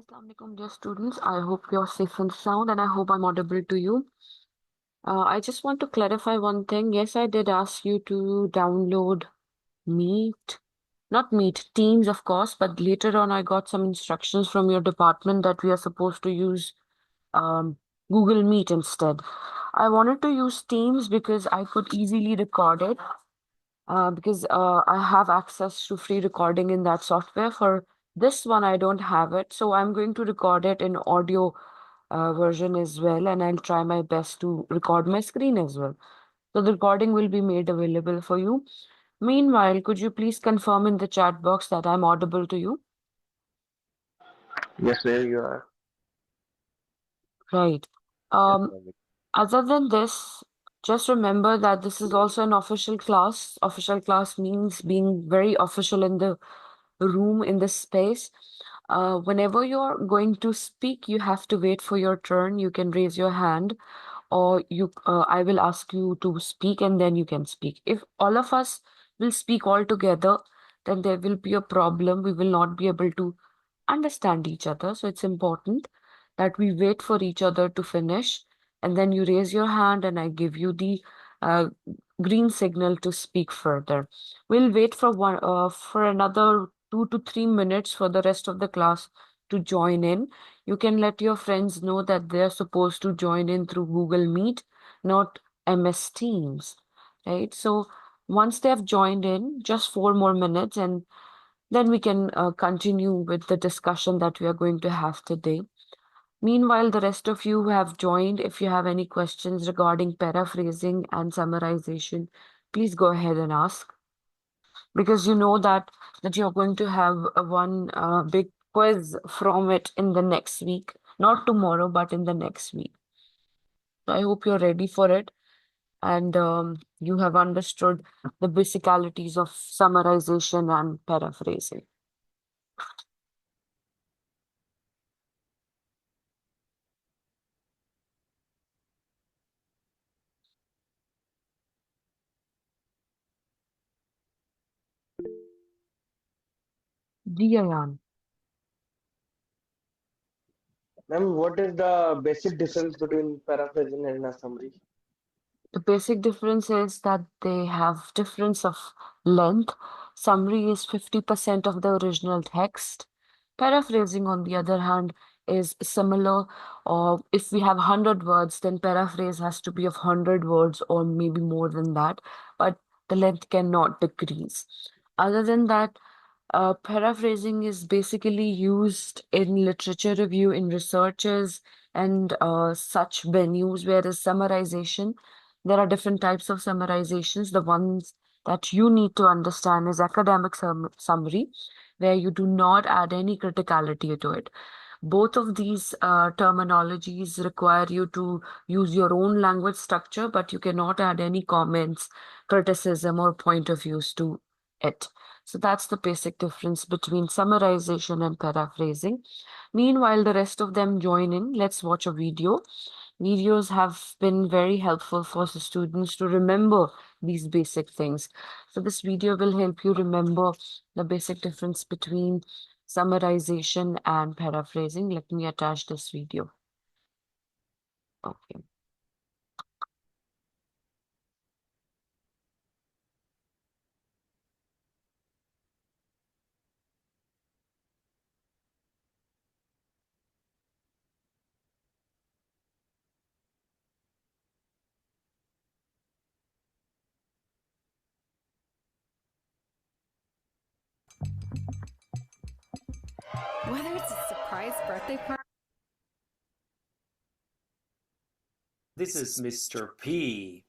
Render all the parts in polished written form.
Assalamu alaikum, dear students. I hope you're safe and sound, and I hope I'm audible to you. I just want to clarify one thing. Yes, I did ask you to download Meet, not Meet, Teams, of course, but later on I got some instructions from your department that we are supposed to use um, Google Meet instead. I wanted to use Teams because I could easily record it because I have access to free recording in that software. For this one, I don't have it, so I'm going to record it in audio version as well, and I'll try my best to record my screen as well. So the recording will be made available for you. Meanwhile, could you please confirm in the chat box that I'm audible to you? Yes, there you are. Right. Yes, Um, Ravi. Other than this, just remember that this is also an official class. Official class means being very official in the room, in the space. Whenever you're going to speak, you have to wait for your turn. You can raise your hand, or I will ask you to speak, and then you can speak. If all of us will speak all together, then there will be a problem. We will not be able to understand each other. So it's important that we wait for each other to finish, and then you raise your hand, and I give you the uh, green signal to speak further. We'll wait for another 2 to 3 minutes for the rest of the class to join in. You can let your friends know that they're supposed to join in through Google Meet, not MS Teams, right? So once they have joined in, just 4 more minutes, and then we can continue with the discussion that we are going to have today. Meanwhile, the rest of you who have joined, if you have any questions regarding paraphrasing and summarization, please go ahead and ask, because you know that you're going to have one big quiz from it in the next week, not tomorrow, but in the next week. So I hope you're ready for it, and you have understood the basicalities of summarization and paraphrasing. Diyan. Ma'am, what is the basic difference between paraphrasing and a summary? The basic difference is that they have difference of length. Summary is 50% of the original text. Paraphrasing, on the other hand, is similar. Or if we have 100 words, then paraphrase has to be of 100 words or maybe more than that. But the length cannot decrease. Other than that, paraphrasing is basically used in literature review, in researches, and such venues, whereas summarization, there are different types of summarizations. The ones that you need to understand is academic summary, where you do not add any criticality to it. Both of these terminologies require you to use your own language structure, but you cannot add any comments, criticism, or point of views to it. So that's the basic difference between summarization and paraphrasing. Meanwhile, the rest of them join in. Let's watch a video. Videos have been very helpful for the students to remember these basic things. So this video will help you remember the basic difference between summarization and paraphrasing. Let me attach this video. Okay. Whether it's a surprise birthday party. This is Mr. P.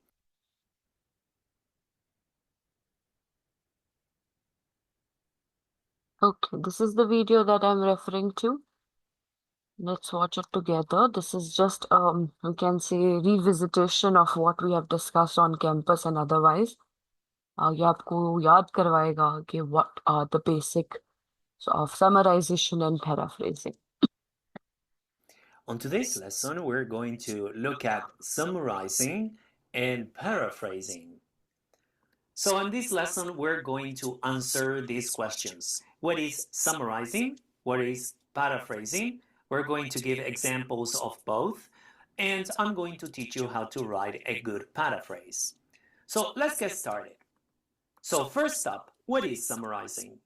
Okay, this is the video that I'm referring to. Let's watch it together. This is just we can say revisitation of what we have discussed on campus and otherwise. ये आपको याद करवाएगा कि what are the basic of summarization and paraphrasing. On today's lesson, we're going to look at summarizing and paraphrasing. So in this lesson, we're going to answer these questions. What is summarizing? What is paraphrasing. We're going to give examples of both, and I'm going to teach you how to write a good paraphrase. So let's get started. So first up, what is summarizing?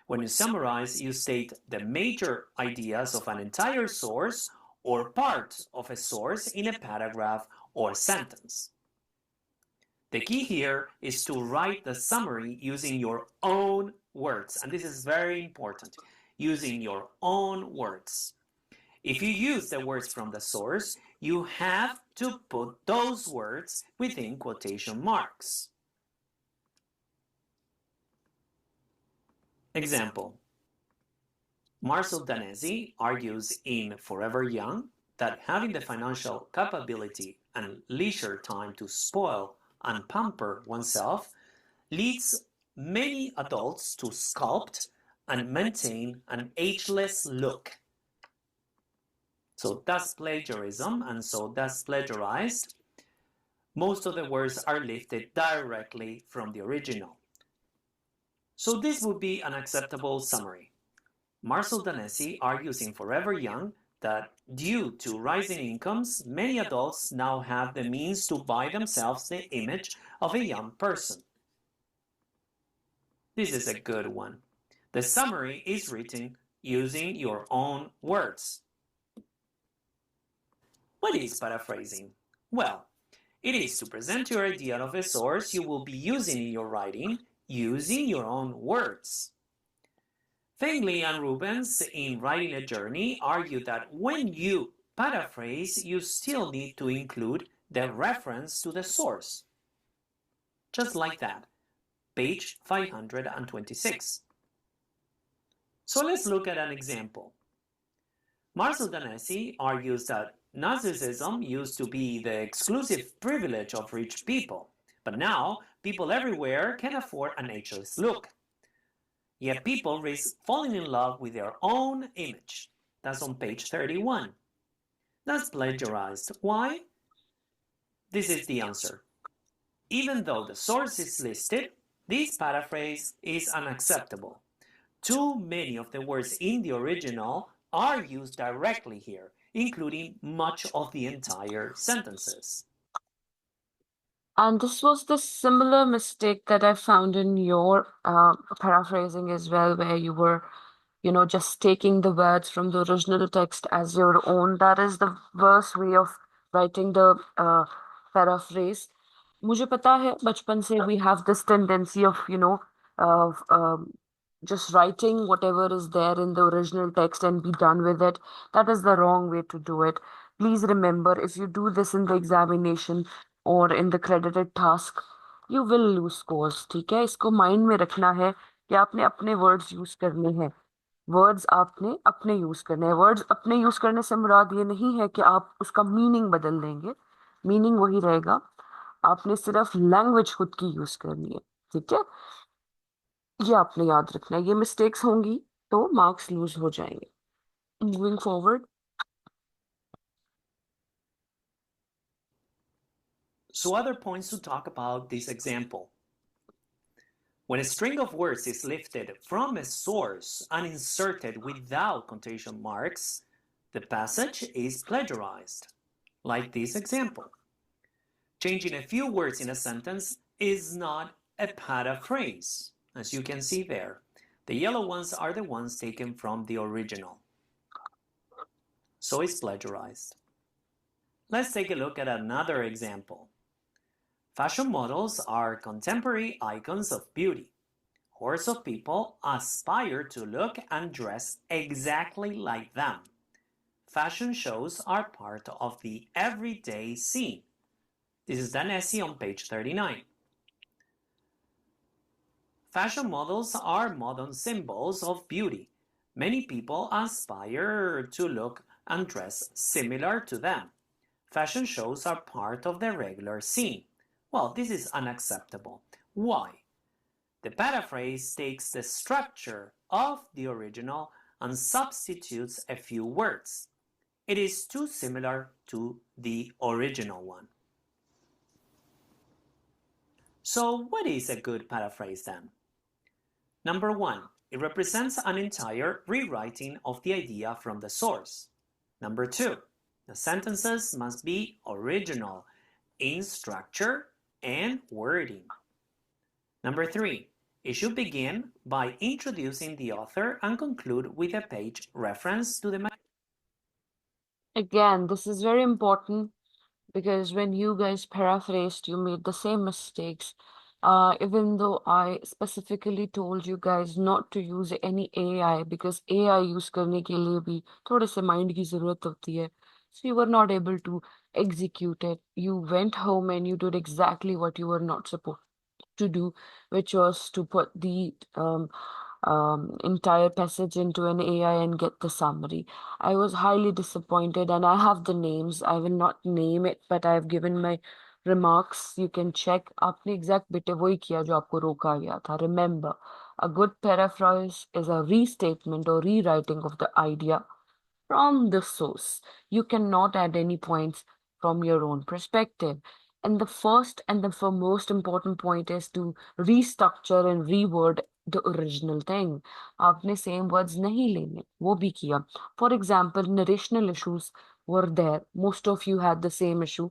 When you summarize, you state the major ideas of an entire source or part of a source in a paragraph or sentence. The key here is to write the summary using your own words, and this is very important, using your own words. If you use the words from the source, you have to put those words within quotation marks. Example: Marcel Danesi argues in Forever Young that having the financial capability and leisure time to spoil and pamper oneself leads many adults to sculpt and maintain an ageless look. So that's plagiarism, and so that's plagiarized. Most of the words are lifted directly from the original. So this would be an acceptable summary. Marcel Danesi argues in Forever Young that due to rising incomes, many adults now have the means to buy themselves the image of a young person. This is a good one. The summary is written using your own words. What is paraphrasing? Well, it is to present your idea of a source you will be using in your writing using your own words. Feingley and Rubens, in Writing a Journey, argue that when you paraphrase, you still need to include the reference to the source. Just like that. Page 526. So let's look at an example. Marcel Danesi argues that narcissism used to be the exclusive privilege of rich people, but now people everywhere can afford an ageless look. Yet people risk falling in love with their own image. That's on page 31. That's plagiarized. Why? This is the answer. Even though the source is listed, this paraphrase is unacceptable. Too many of the words in the original are used directly here, including much of the entire sentences. And this was the similar mistake that I found in your paraphrasing as well, where you were, just taking the words from the original text as your own. That is the worst way of writing the paraphrase. मुझे पता है बचपन से we have this tendency of, of just writing whatever is there in the original text and be done with it. That is the wrong way to do it. Please remember, if you do this in the examination or in the credited task, you will lose scores. ठीक है, इसको mind में रखना है कि आपने अपने words use करने हैं. वर्ड्स आपने अपने यूज करने हैं. वर्ड्स अपने यूज करने से मुराद ये नहीं है कि आप उसका मीनिंग बदल देंगे. मीनिंग वही रहेगा. आपने सिर्फ लैंग्वेज खुद की यूज करनी है. ठीक है, ये आपने याद रखना है. ये मिस्टेक्स होंगी तो मार्क्स लूज हो जाएंगे. Moving forward. So other points to talk about this example. When a string of words is lifted from a source and inserted without quotation marks, the passage is plagiarized, like this example. Changing a few words in a sentence is not a paraphrase, as you can see there. The yellow ones are the ones taken from the original. So it's plagiarized. Let's take a look at another example. Fashion models are contemporary icons of beauty. Hordes of people aspire to look and dress exactly like them. Fashion shows are part of the everyday scene. This is Danesi on page 39. Fashion models are modern symbols of beauty. Many people aspire to look and dress similar to them. Fashion shows are part of the regular scene. Well, this is unacceptable. Why? The paraphrase takes the structure of the original and substitutes a few words. It is too similar to the original one. So what is a good paraphrase then? Number one, It represents an entire rewriting of the idea from the source. Number 2, the sentences must be original in structure and wording. Number 3, it should begin by introducing the author and conclude with a page reference to the. Again, this is very important because when you guys paraphrased, you made the same mistakes. Even though I specifically told you guys not to use any AI because AI use करने के लिए भी थोड़े से mind की जरूरत होती है. So you were not able to execute it. You went home and you did exactly what you were not supposed to do, which was to put the entire passage into an AI and get the summary. I was highly disappointed, and I have the names. I will not name it, but I have given my remarks. You can check. आपने exact बेटे वही किया जो आपको रोका गया था. Remember, a good paraphrase is a restatement or rewriting of the idea from the source. You cannot add any points from your own perspective. And the first and the most important point is to restructure and reword the original thing. आपने same words नहीं लेने, वो भी किया. For example, narrational issues were there. Most of you had the same issue.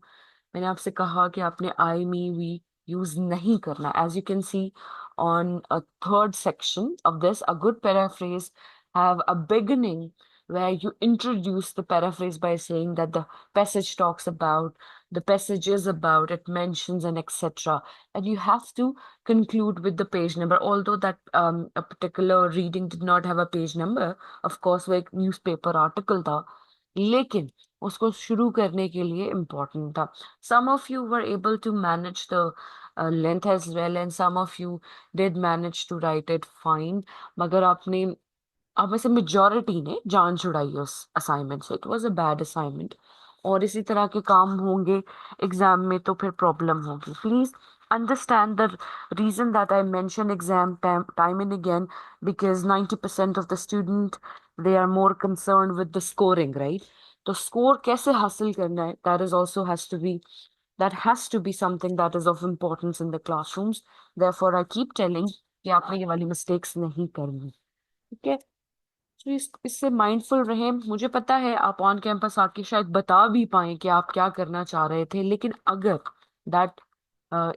मैंने आपसे कहा कि आपने I, me, we use नहीं करना. As you can see on a third section of this, a good paraphrase have a beginning where you introduce the paraphrase by saying that the passage talks about, the passage is about, it mentions, and etc. And you have to conclude with the page number. Although that a particular reading did not have a page number, of course, वो एक newspaper article था, लेकिन उसको शुरू करने के लिए important था. Some of you were able to manage the length as well, and some of you did manage to write it fine. मगर आपने आप में से मेजॉरिटी ने जान छुड़ाई उस असाइनमेंट से. It was a bad assignment. और इसी तरह के काम होंगे एग्जाम में तो फिर प्रॉब्लम होगी. Please understand the reason that I mention exam time and again, because 90% of the student, they are more concerned with the scoring, right? तो score कैसे हासिल करना है, that is also has to be something that is of importance in the classrooms. Therefore I keep telling कि आपने ये वाली mistakes नहीं करनी. ठीक है. तो इससे माइंडफुल रहे. मुझे पता है आप ऑन कैंपस आके शायद बता भी पाए कि आप क्या करना चाह रहे थे, लेकिन अगर that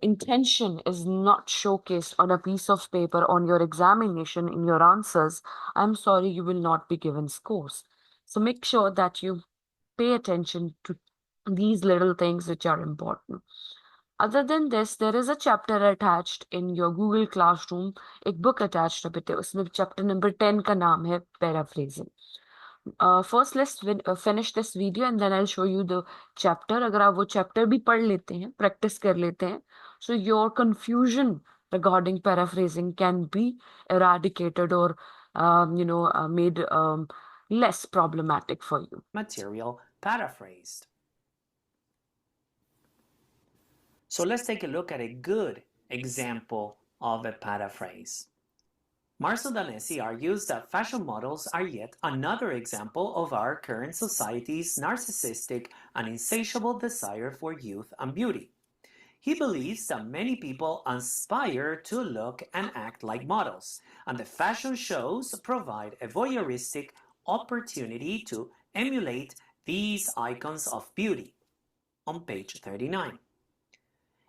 intention is not showcased on a piece of paper on your examination in your answers, I'm sorry, you will not be given scores. So make sure that you pay attention to these little things which are important. Other than this, there is a chapter attached in your Google Classroom. एक book attached है बेटे, उसमें chapter number 10 का नाम है paraphrasing. First, let's finish this video and then I'll show you the chapter. अगर आप वो chapter भी पढ़ लेते हैं, practice कर लेते हैं, so your confusion regarding paraphrasing can be eradicated or made less problematic for you. Material paraphrased. So let's take a look at a good example of a paraphrase. Marcel Danesi argues that fashion models are yet another example of our current society's narcissistic and insatiable desire for youth and beauty. He believes that many people aspire to look and act like models, and the fashion shows provide a voyeuristic opportunity to emulate these icons of beauty. On page 39.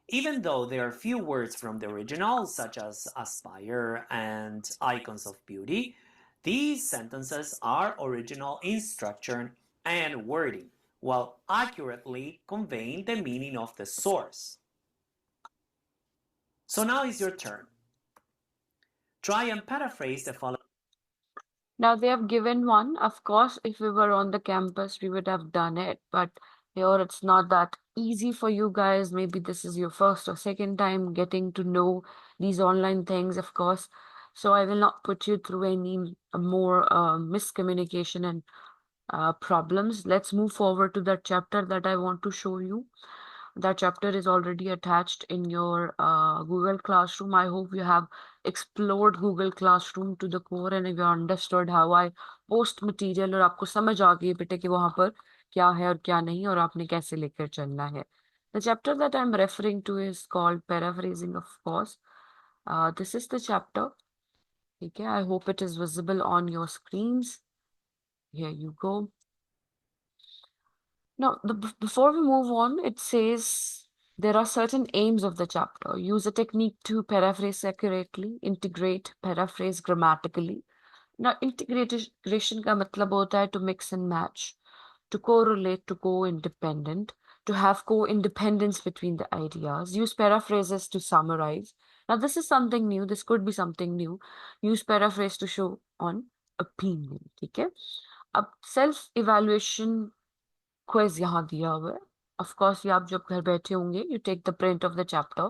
Even though there are few words from the original, such as aspire and icons of beauty, these sentences are original in structure and wording, while accurately conveying the meaning of the source. So now is your turn. Try and paraphrase the following. Now they have given one. Of course, if we were on the campus, we would have done it. But here it's not that easy for you guys. Maybe this is your first or second time getting to know these online things, of course. So I will not put you through any more miscommunication and problems. Let's move forward to that chapter that I want to show you. That chapter is already attached in your Google Classroom. I hope you have explored Google Classroom to the core and you understood how I post material और आपको समझ आ गई बेटे कि वहां पर क्या है और क्या नहीं और आपने कैसे लेकर चलना है. The chapter that I'm referring to is called Paraphrasing, of course. This is the chapter. ठीक है, I hope it is visible on your screens. Here you go. Now, before we move on, it says there are certain aims of the chapter. Use a technique to paraphrase accurately, integrate, paraphrase grammatically. Now, integration का मतलब होता है to mix and match, to correlate, to co-independent, to have co-independence between the ideas. Use paraphrases to summarize. Now, this is something new. This could be something new. Use paraphrase to show on opinion. ठीक है? अब self evaluation quiz यहाँ दिया हुआ है. Of course, ये आप जब घर बैठे होंगे, you take the print of the chapter,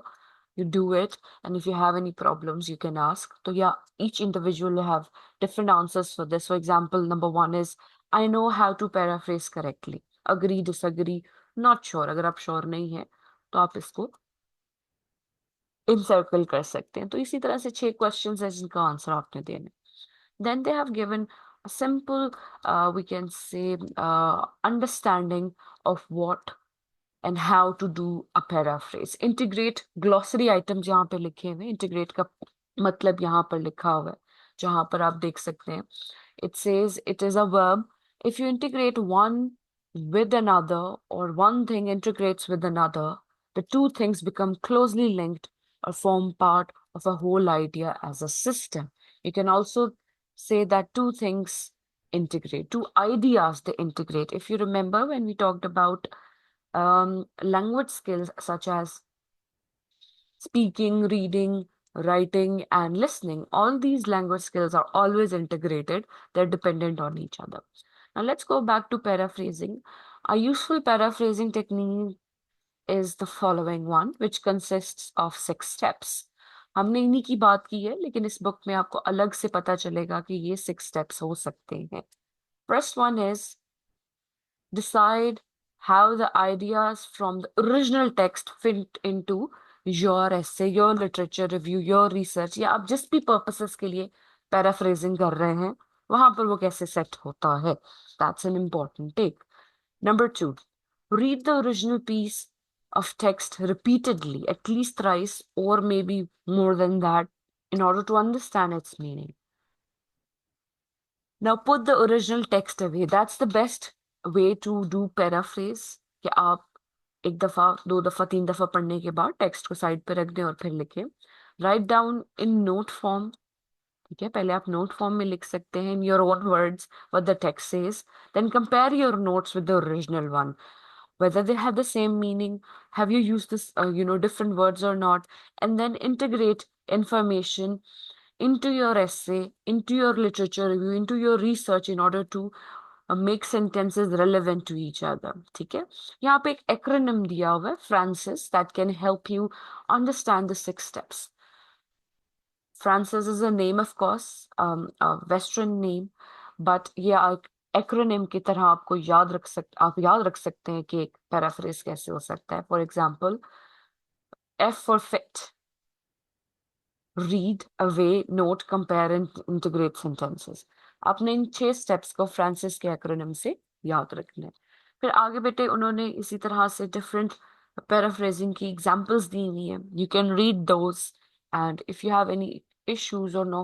you do it, and if you have any problems, you can ask. So yeah, each individual will have different answers for this. For example, number one is, I know how to paraphrase correctly. Agree, disagree, not sure. अगर आप sure नहीं है, तो आप इसको encircle कर सकते हैं. तो इसी तरह से 6 questions हैं जिनका आंसर आपने देना है. Then they have given a simple, we can say, understanding of what and how to do a paraphrase. Integrate glossary items यहाँ पे लिखे हुए. Integrate का मतलब यहाँ पर लिखा हुआ है, जहाँ पर आप देख सकते हैं. It says it is a verb. If you integrate one with another or one thing integrates with another, the two things become closely linked or form part of a whole idea as a system. You can also say that two things integrate, two ideas they integrate. If you remember when we talked about language skills such as speaking, reading, writing, and listening, all these language skills are always integrated. They're dependent on each other. Now let's go back to paraphrasing. A useful paraphrasing technique is the following one, which consists of 6 steps. हमने इन्हीं की बात की है, लेकिन इस book में आपको अलग से पता चलेगा कि ये 6 steps हो सकते हैं. First one is decide how the ideas from the original text fit into your essay, your literature review, your research, या आप जिस भी purposes के लिए paraphrasing कर रहे हैं, वहां पर वो कैसे set होता है. That's an important take. Number 2, read the original piece of text repeatedly, at least thrice, or maybe more than that, in order to understand its meaning. Now put the original text away. That's the best way to do paraphrase. कि आप एक दफा, 2 दफा, 3 दफा पढ़ने के बाद text को साइड पे रख दें और फिर लिखें. Write down in note form. ठीक है, पहले आप नोट फॉर्म में लिख सकते हैं, in your own words, what the text says. Then compare your notes with the original one, whether they have the same meaning, have you used this, different words or not, and then integrate information into your essay, into your literature review, into your research in order to make sentences relevant to each other. ठीक है, यहाँ पे एक acronym दिया हुआ है, Francis, that can help you understand the 6 steps. Francis is a name, of course, a Western name, but ये acronym की तरह आपको आप याद रख सकते हैं कि एक पैराफ्रेज कैसे हो सकता है. For example, F for fit, read, away, note, compare and integrate sentences. आपने इन 6 स्टेप्स को फ्रांसिस के एक्रोनिम से याद रखना है. फिर आगे बेटे उन्होंने इसी तरह से डिफरेंट पैराफ्रेजिंग की एग्जांपल्स दी हुई हैं. You can read those, and if you have any issues or no,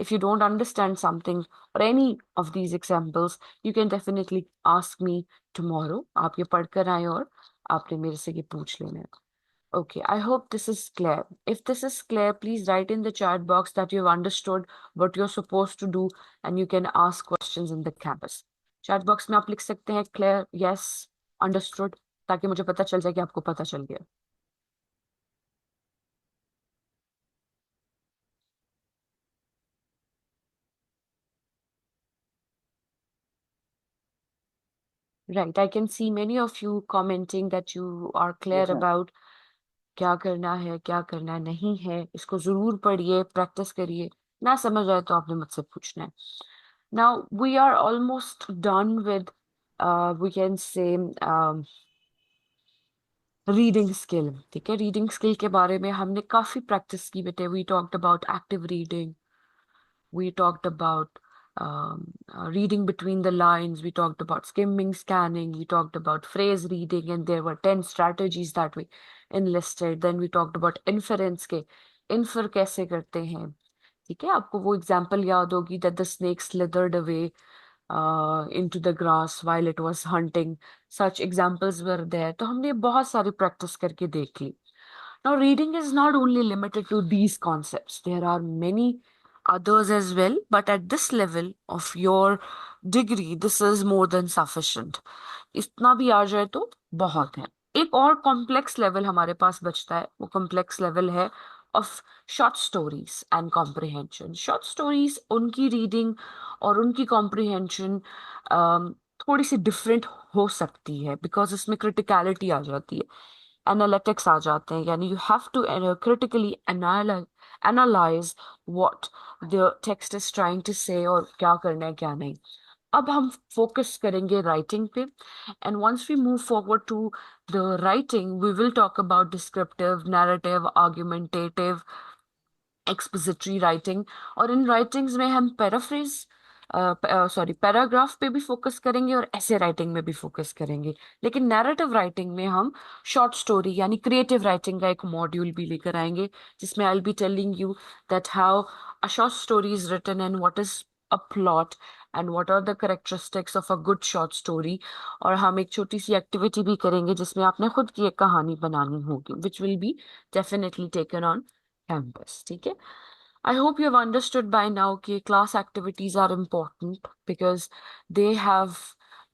if you don't understand something or any of these examples, you can definitely ask me tomorrow. आप ये पढ़ कर आए और आपने मेरे से ये पूछ लेना है. Okay, I hope this is clear. If this is clear, please write in the chat box that you've understood what you're supposed to do, and you can ask questions in the campus. Chat box में आप लिख सकते हैं clear, yes, understood, ताकि मुझे पता चल जाए कि आपको पता चल गया. Right, I can see many of you commenting that you are clear Yes, ma'am. about क्या करना है, क्या करना नहीं है. इसको जरूर पढ़िए, प्रैक्टिस करिए. ना समझ आए तो आपने मुझसे पूछना है. Now we are almost done with, we can say, reading skill. ठीक है, रीडिंग स्किल के बारे में हमने काफी प्रैक्टिस की बेटे. We talked about active reading, we talked about reading between the lines, we talked about skimming, scanning, we talked about phrase reading, and there were 10 strategies that we enlisted. Then we talked about inference के infer कैसे करते हैं, ठीक है, आपको वो example याद होगी that the snake slithered away into the grass while it was hunting. Such examples were there. तो हमने बहुत सारी प्रैक्टिस करके देख ली. Now, reading is not only limited to these concepts. There are many others as well, but at this level of your degree, this is more than sufficient. इतना भी आ जाए तो बहुत है. एक और कॉम्प्लेक्स लेवल हमारे पास बचता है. वो कॉम्प्लेक्स लेवल है of short stories and comprehension. Short stories, उनकी रीडिंग और उनकी कॉम्प्रिहेंशन थोड़ी सी डिफरेंट हो सकती है बिकॉज इसमें क्रिटिकलिटी आ जाती है, एनालिटिक्स आ जाते हैं. यानी you have to critically analyse what the text is trying to say और क्या करना है क्या नहीं. अब हम फोकस करेंगे राइटिंग पे. And once we move forward to the writing, we will talk about descriptive, narrative, argumentative, expository writing. और इन राइटिंग्स में हम पैराफ्रेज पैराग्राफ पे भी फोकस करेंगे और ऐसे राइटिंग में भी फोकस करेंगे. लेकिन नैरेटिव राइटिंग में हम शॉर्ट स्टोरी यानी क्रिएटिव राइटिंग का एक मॉड्यूल भी लेकर आएंगे जिसमें I will be telling you that how a short story is written and what is a plot and what are the characteristics of a good short story. और हम एक छोटी सी एक्टिविटी भी करेंगे जिसमें आपने खुद की एक कहानी बनानी होगी which will be definitely taken on campus. ठीक है. I hope you have understood by now कि class activities are important because they have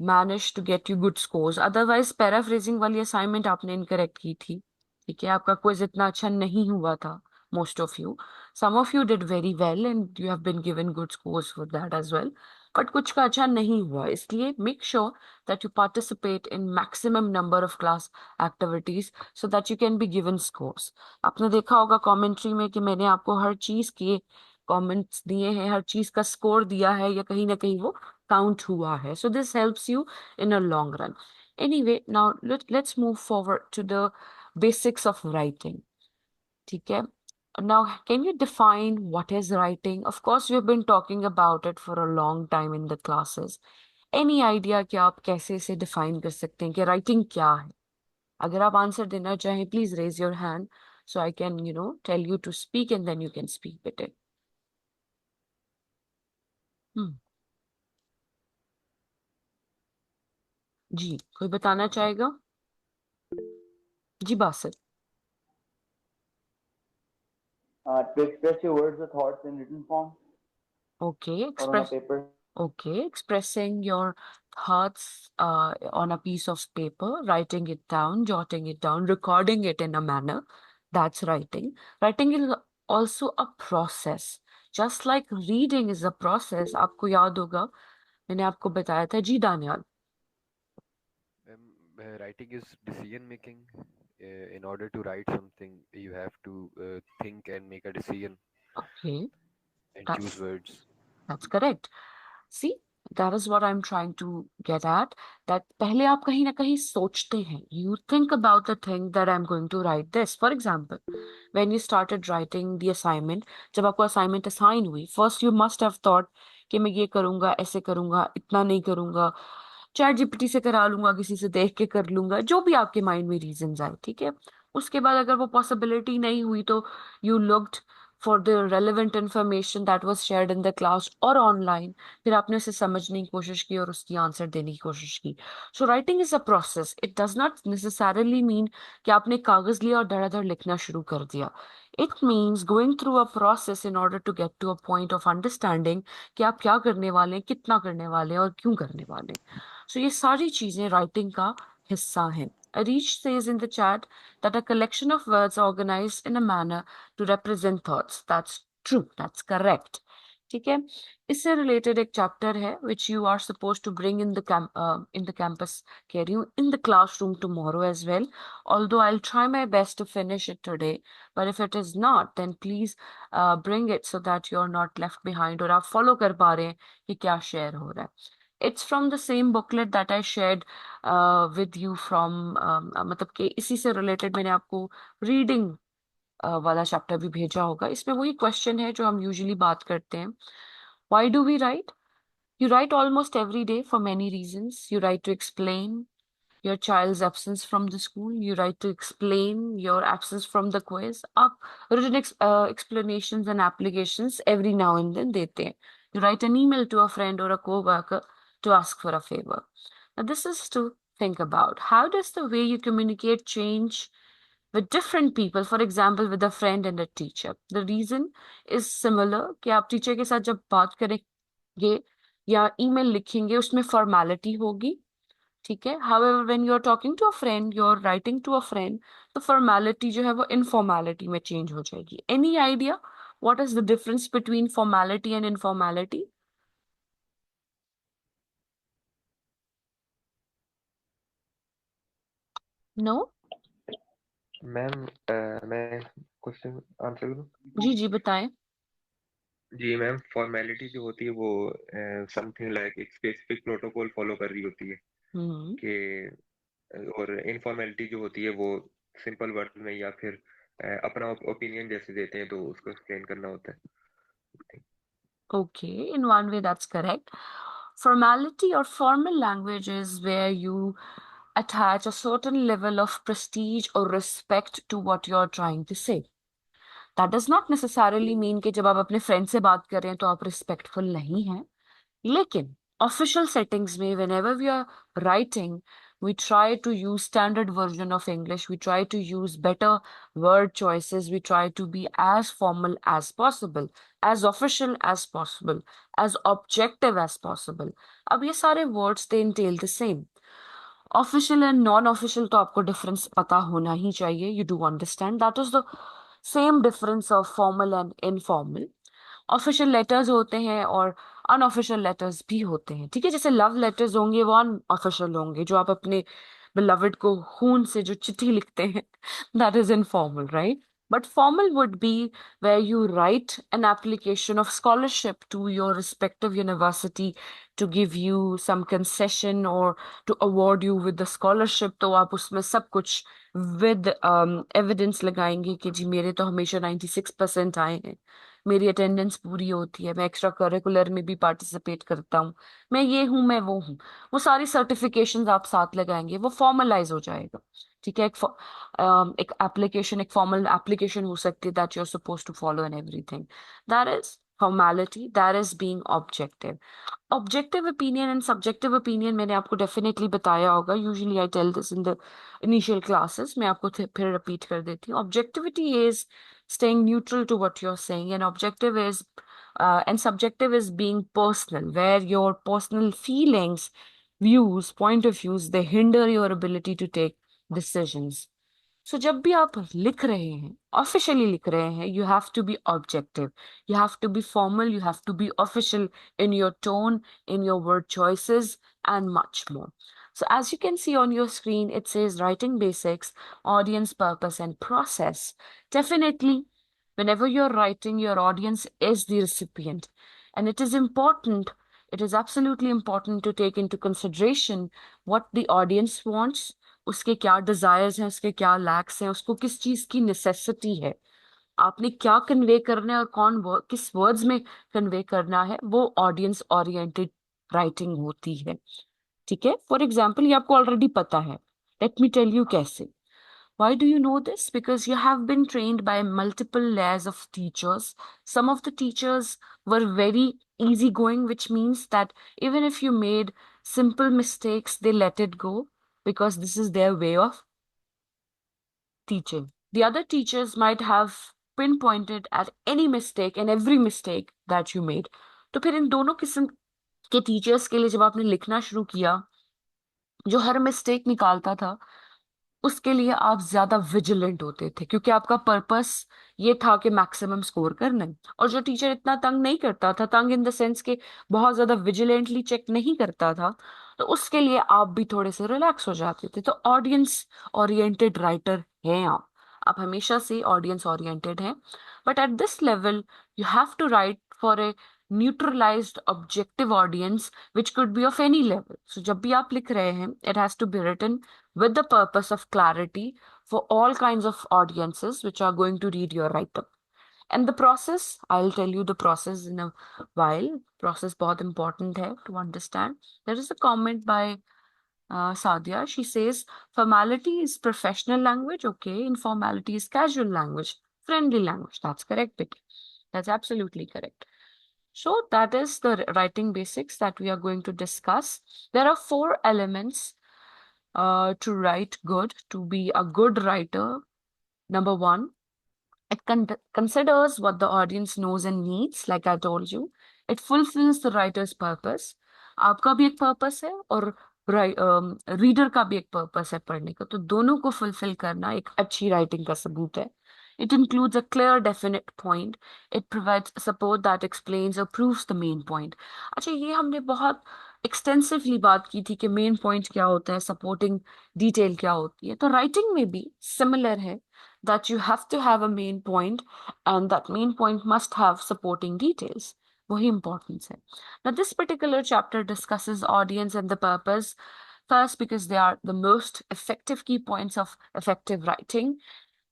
managed to get you good scores. Otherwise, paraphrasing वाली assignment आपने incorrect की थी. ठीक है, आपका quiz इतना अच्छा नहीं हुआ था. Most of you, some of you did very well and you have been given good scores for that as well. But कुछ का अच्छा नहीं हुआ. इसलिए make sure that you participate in maximum number of class activities so that you can be given scores. आपने देखा होगा commentary में कि मैंने आपको हर चीज के कमेंट्स दिए हैं, हर चीज का स्कोर दिया है या कहीं ना कहीं वो काउंट हुआ है. So this helps you in a long run. Anyway, now let's move forward to the basics of writing. ठीक है. Now, can you define what is writing? Of course, we've been talking about it for a long time in the classes. Any idea कि आप कैसे इसे define कर सकते हैं कि writing क्या है? अगर आप आंसर देना चाहें, please raise your hand so I can, tell you to speak and then you can speak with it. हम्म. जी, कोई बताना चाहेगा? जी Basit. To express your words or thoughts in written form Okay, or on a paper. Okay, expressing your thoughts on a piece of paper, writing it down, jotting it down, recording it in a manner. That's writing. Writing is also a process. Just like reading is a process. आपको याद होगा, मैंने आपको बताया था. जी Daniyal. Writing is decision making. In order to write something, you have to think and make a decision Okay, and choose that's words. that's correct. See, that is what I'm trying to get at. That पहले आप कहीं ना कहीं सोचते हैं. You think about the thing that I'm going to write this. For example, when you started writing the assignment, जब आपको assignment assign हुई, first you must have thought कि मैं ये करूंगा, ऐसे करूंगा, इतना नहीं करूंगा, चैट जीपीटी से करा लूंगा, किसी से देख के कर लूंगा, जो भी आपके माइंड में रीजंस आए. ठीक है. उसके बाद अगर वो पॉसिबिलिटी नहीं हुई तो you looked for the relevant information that was shared in the class और ऑनलाइन. फिर आपने उसे समझने की कोशिश की और उसकी आंसर देने की कोशिश की. So writing is a process. It does not necessarily mean कि आपने कागज लिया और धड़ाधड़ लिखना शुरू कर दिया. It means going through a process in order to get to a point of understanding कि आप क्या करने वाले हैं, कितना करने वाले हैं और क्यों करने वाले हैं. सो ये सारी चीजें राइटिंग का हिस्सा हैं. Arish says in the chat that a collection of words organized in a manner to represent thoughts. That's true. That's correct. ठीक है. इससे related एक chapter है which you are supposed to bring in the campus, कह रही हूँ, in the classroom tomorrow as well. Although I'll try my best to finish it today, but if it is not, then please bring it so that you're not left behind और आप follow कर पा रहे हैं कि क्या share हो रहा है. It's from the same booklet that I shared with you from मतलब कि इसी से रिलेटेड मैंने आपको रीडिंग वाला चैप्टर भी भेजा होगा. इसमें वही क्वेश्चन है जो हम यूजुअली बात करते हैं. Why do we write? You write almost every day for many reasons. You write to explain, your child's absence from the school. You write to explain your absence from the quiz. आप written explanations and applications every now and then देते हैं. You write an email to a friend or a co-worker to ask for a favor. Now, this is to think about. How does the way you communicate change with different people, for example, with a friend and a teacher? The reason is similar कि आप teacher के साथ जब बात करेंगे या email लिखेंगे उसमें फॉर्मेलिटी होगी, ठीक है. However, when you're talking to a friend, you're writing to a friend, तो फॉर्मेलिटी जो है वो इनफॉर्मेलिटी में चेंज हो जाएगी. Any idea what is the difference between formality and informality? No? Ma'am मैं क्वेश्चन आंसर करूँ? जी जी बताएं. जी मैम, फॉर्मेलिटी जो होती है वो समथिंग लाइक एक स्पेसिफिक प्रोटोकॉल फॉलो कर रही होती है हम्म. कि और इनफॉर्मेलिटी जो होती है वो सिंपल वर्ड में या फिर अपना ओपिनियन जैसे देते हैं तो उसको एक्सप्लेन करना होता है. Okay, in one way that's correct. Formality or formal language is where you attach a certain level of prestige or respect to what you're trying to say. That does not necessarily mean कि जब आप अपने friend से बात कर रहे हैं तो आप रिस्पेक्टफुल नहीं हैं. लेकिन ऑफिशियल सेटिंग्स में whenever we are writing, we try to use standard version of English. We try to use better word choices. We try to be as formal as possible, as official as possible, as objective as possible. अब ये सारे words they entail the same. Official and non official तो आपको difference पता होना ही चाहिए. You do understand that is the same difference of formal and informal. Official letters होते हैं और अनऑफिशियल लेटर्स भी होते हैं, ठीक है. जैसे लव लेटर्स होंगे वो अनऑफिशियल होंगे, जो आप अपने बिलवड को खून से जो चिट्ठी लिखते हैं that is informal, right? But formal would be where you write an application of scholarship to your respective university to give you some concession or to award you with the scholarship. तो आप उसमें सब कुछ with evidence लगाएंगे कि जी मेरे तो हमेशा 96% आए हैं, मेरी अटेंडेंस पूरी होती है, मैं एक्स्ट्रा करिकुलर में भी पार्टिसिपेट करता हूँ, मैं ये हूँ मैं वो हूँ. वो सारी सर्टिफिकेशंस आप साथ लगाएंगे, वो फॉर्मलाइज हो जाएगा, ठीक है. एक एप्लीकेशन, एक फॉर्मल एप्लीकेशन हो सकती है that you are suppose to follow and everything. That is formality, that is being objective. Objective opinion and subjective opinion मैंने आपको डेफिनेटली बताया होगा. Usually I tell this in the initial classes. मैं आपको फिर रिपीट कर देती हूँ. Objectivity is staying neutral to what you're saying, and objective is and subjective is being personal, where your personal feelings, views, point of views, they hinder your ability to take decisions. So जब भी आप लिख रहे हैं, officially लिख रहे हैं, you have to be objective, you have to be formal, you have to be official in your tone, in your word choices, and much more. So as you can see on your screen, it says writing basics, audience, purpose, and process. Definitely, whenever you're writing, your audience is the recipient, and it is important, it is absolutely important to take into consideration what the audience wants, उसके क्या desires हैं, उसके क्या लैक्स हैं, उसको किस चीज की नेसेसिटी है, आपने क्या कन्वे करना है और किस वर्ड्स में कन्वे करना है, वो ऑडियंस ओरिएंटेड राइटिंग होती है, ठीक है. फॉर एग्जाम्पल ये आपको ऑलरेडी पता है. लेट मी टेल यू कैसे. Why do you know this? Because you have been trained by multiple layers of teachers. Some of the teachers were very easygoing, which means that even if you made simple mistakes, they let it go because this is their way of teaching. The other teachers might have pinpointed at any mistake and every mistake that you made. तो फिर इन दोनों किस्म के teachers के लिए जब आपने लिखना शुरू किया, जो हर मिस्टेक निकालता था, उसके लिए आप ज्यादा विजिलेंट होते थे क्योंकि आपका पर्पस ये था कि मैक्सिमम स्कोर करना है. और जो टीचर इतना तंग नहीं करता था, तंग इन द सेंस के बहुत ज्यादा विजिलेंटली चेक नहीं करता था, तो उसके लिए आप भी थोड़े से रिलैक्स हो जाते थे. तो ऑडियंस ओरिएंटेड राइटर हैं आप हमेशा से ऑडियंस ओरिएंटेड हैं. But at this level you have to write for a neutralized objective audience which could be of any level. So जब भी आप लिख रहे हैं, it has to be written with the purpose of clarity for all kinds of audiences which are going to read your write-up. And the process, I'll tell you the process in a while. Process बहुत important है to understand. There is a comment by Sadia. She says formality is professional language, okay? Informality is casual language, friendly language. That's correct, Vicky. That's absolutely correct. So that is the writing basics that we are going to discuss. There are 4 elements to write good, to be a good writer. Number 1, it considers what the audience knows and needs, like I told you. It fulfills the writer's purpose. आपका भी एक purpose है और reader का भी एक purpose है पढ़ने का, तो दोनों को फुलफिल करना एक अच्छी राइटिंग का सबूत है. It includes a clear, definite point. It provides support that explains or proves the main point. अच्छा, ये हमने बहुत एक्सटेंसिवली बात की थी कि मेन पॉइंट क्या होता है, सपोर्टिंग डिटेल क्या होती है. तो राइटिंग में भी सिमिलर है that you have to have a main point and that main point must have supporting details. वही importance है. Now, this particular chapter discusses audience and the purpose. First, because they are the most effective key points of effective writing.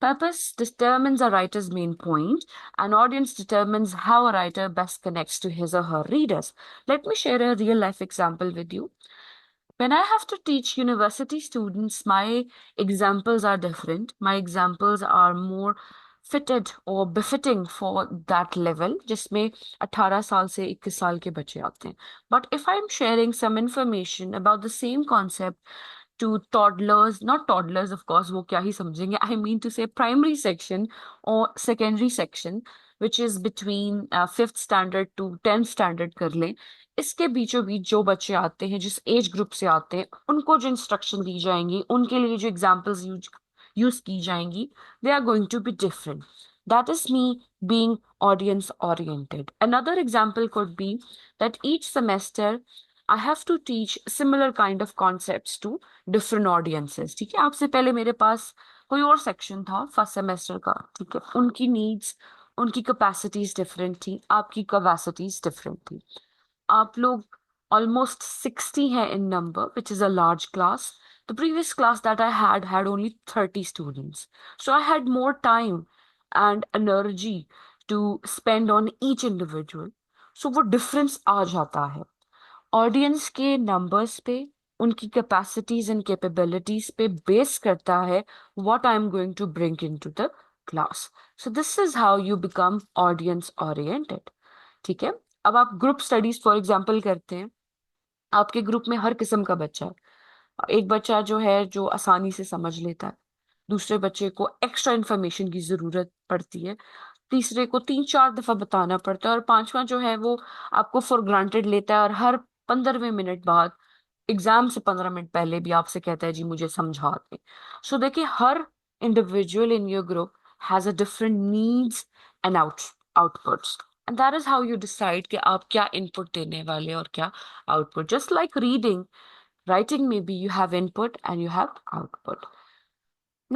Purpose determines a writer's main point, and audience determines how a writer best connects to his or her readers. Let me share a real life example with you. When I have to teach university students, my examples are different. My examples are more fitted or befitting for that level, जिसमें 18 साल से 21 साल के बच्चे आते हैं. But if I'm sharing some information about the same concept to toddlers, not toddlers, of course, वो क्या ही समझेंगे. I mean to say primary section or secondary section, which is between 5th standard to 10th standard कर लें. इसके बीचों बीच जो बच्चे आते हैं, जिस एज ग्रुप से आते हैं, उनको जो इंस्ट्रक्शन दी जाएंगी, उनके लिए जो एग्जाम्पल्स यूज की जाएंगी, they are going to be different. That is me being audience oriented. Another example could be that each semester I have to teach similar kind of concepts to different audiences. ठीक है, आपसे पहले मेरे पास कोई और section था first semester का. ठीक है, उनकी नीड्स, उनकी कैपेसिटीज डिफरेंट थी, आपकी कैपेसिटीज डिफरेंट थी. आप लोग almost 60 हैं in number, which is a large class. The previous class that I had only 30 students. So I had more time and energy to spend on each individual. So वो difference आ जाता है. Audience के numbers पे, उनकी capacities and capabilities पे base करता है what I am going to bring into the class. So this is how you become audience oriented. ठीक है, अब आप ग्रुप स्टडीज फॉर एग्जांपल करते हैं. आपके ग्रुप में हर किस्म का बच्चा है. एक बच्चा जो है जो आसानी से समझ लेता है, दूसरे बच्चे को एक्स्ट्रा इन्फॉर्मेशन की जरूरत पड़ती है, तीसरे को 3-4 दफा बताना पड़ता है, और पांचवा जो है वो आपको फॉर ग्रांटेड लेता है और हर 15वें मिनट बाद, एग्जाम से 15 मिनट पहले भी आपसे कहता है जी मुझे समझा दे. सो देखिए, हर individual in your group has a different needs and outputs, and that is how you decide कि आप क्या इनपुट देने वाले और क्या output. Just like reading, writing maybe you have input and you have output.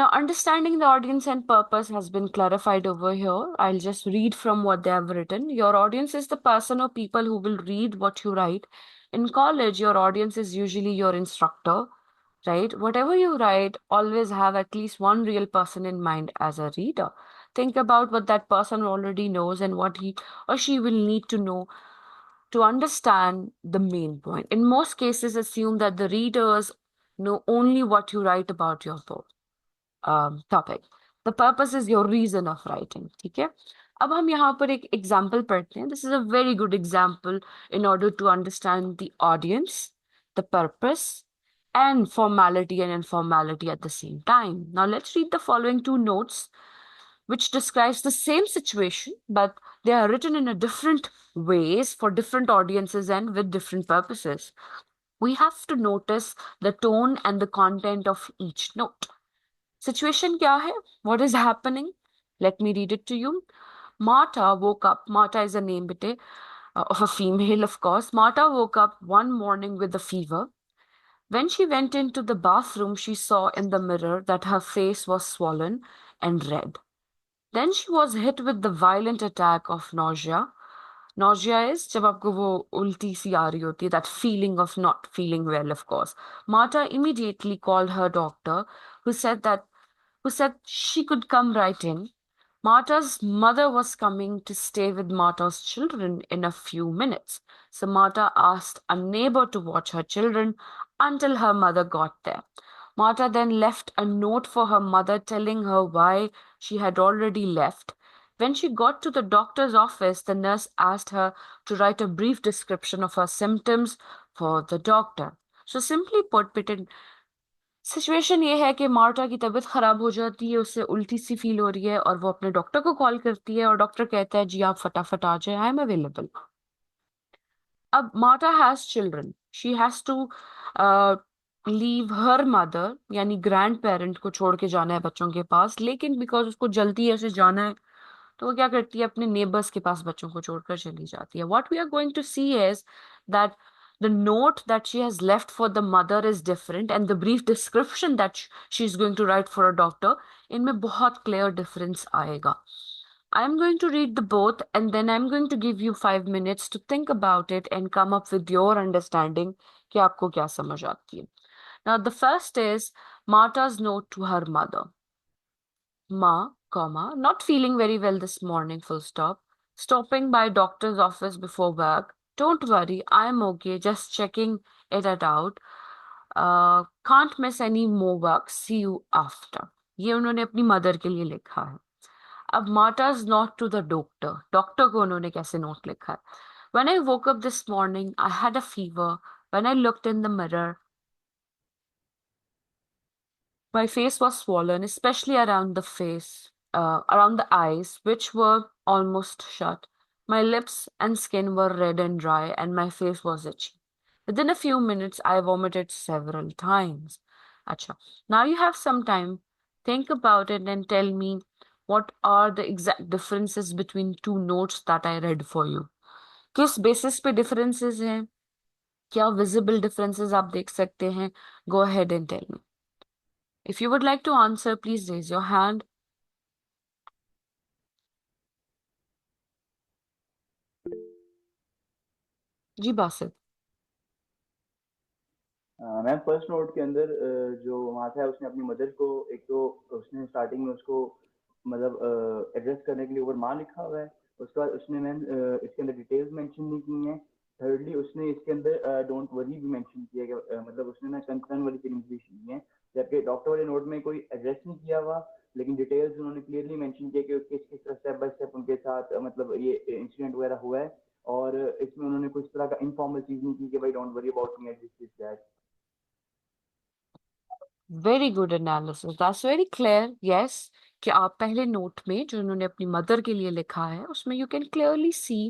Now, understanding the audience and purpose has been clarified over here. I'll just read from what they have written. Your audience is the person or people who will read what you write. In college, your audience is usually your instructor, right? Whatever you write, always have at least one real person in mind as a reader. Think about what that person already knows and what he or she will need to know to understand the main point. In most cases, assume that the readers know only what you write about your book topic. The purpose is your reason of writing. ठीक है, अब हम यहाँ पर एक example पढ़ते हैं. This is a very good example in order to understand the audience, the purpose, and formality and informality at the same time. Now let's read the following 2 notes which describes the same situation, but they are written in a different ways for different audiences and with different purposes. We have to notice the tone and the content of each note. Situation kya hai? What is happening? Let me read it to you. Marta woke up. Marta is a name bete, of a female, of course. Marta woke up one morning with a fever. When she went into the bathroom, she saw in the mirror that her face was swollen and red. Then she was hit with the violent attack of nausea. Nausea is जब आपको वो उल्टी सी आ रही होती है, that feeling of not feeling well, of course. Marta immediately called her doctor, who said she could come right in. Marta's mother was coming to stay with Marta's children in a few minutes. So Marta asked a neighbor to watch her children until her mother got there. Marta then left a note for her mother telling her why she had already left. When she got to the doctor's office, the nurse asked her to write a brief description of her symptoms for the doctor. So simply put, situation ये है कि Marta की तबीयत खराब हो जाती है, उसे उल्टी सी फील हो रही है और वो अपने डॉक्टर को कॉल करती है और डॉक्टर कहता है जी आप फटाफट आ जाए, आई एम अवेलेबल. अब Marta has children, she has to leave her mother यानी ग्रैंड पेरेंट को छोड़ के जाना है बच्चों के पास, लेकिन बिकॉज उसको जल्दी है, उसे जाना है, तो वो क्या करती है, अपने नेबर्स के पास बच्चों को छोड़कर चली जाती है. What we are going to see is that the note that she has left for the mother is different and the brief description that she is going to write for a doctor, इनमें बहुत clear difference आएगा. I'm going to read the both and then I'm going to give you 5 minutes to think about it and come up with your understanding कि आपको क्या समझ आती है. Now the first is Marta's note to her mother. Ma, comma, not feeling very well this morning, full stop. Stopping by doctor's office before work. Don't worry, I'm okay, just checking it out. Can't miss any more work. See you after. ये उन्होंने अपनी mother के लिए लिखा है. अब Marta's note to the doctor, doctor को उन्होंने कैसे नोट लिखा है. When I woke up this morning, I had a fever. When I looked in the mirror, my face was swollen, especially around the around the eyes, which were almost shut. My lips and skin were red and dry, and my face was itchy. Within a few minutes, I vomited several times. Acha. Now you have some time. Think about it and tell me what are the exact differences between two notes that I read for you. किस basis पे differences हैं? क्या visible differences आप देख सकते हैं? Go ahead and tell me. If you would like to answer, please raise your hand. जी Basit. Ma'am first note के अंदर जो वहाँ था उसने अपनी मदर को एक तो उसने स्टार्टिंग में उसको मतलब एड्रेस करने के लिए ऊपर माँ लिखा हुआ है. उसके बाद उसने मैम इसके अंदर डिटेल्स मेंशन नहीं की हैं. थर्डली उसने इसके अंदर डोंट वरी भी मेंशन किया कि मतलब उसने ना कंसर्न वाली फीलिंग्स भी की हैं, जबकि डॉक्टर वाले नोट में कोई एड्रेस नहीं किया हुआ, लेकिन डिटेल्स उन्होंने क्लियरली मेंशन किया कि किस किस तरह स्टेप बाय स्टेप उनके साथ मतलब ये इंसिडेंट वगैरह हुआ है. और इसमें उन्होंने कुछ तरह का इनफॉर्मल चीज नहीं की कि भाई don't worry about me this that. Very good analysis, that's very clear. Yes, कि आप पहले नोट में जो उन्होंने अपनी मदर के लिए लिखा है उसमें you can clearly see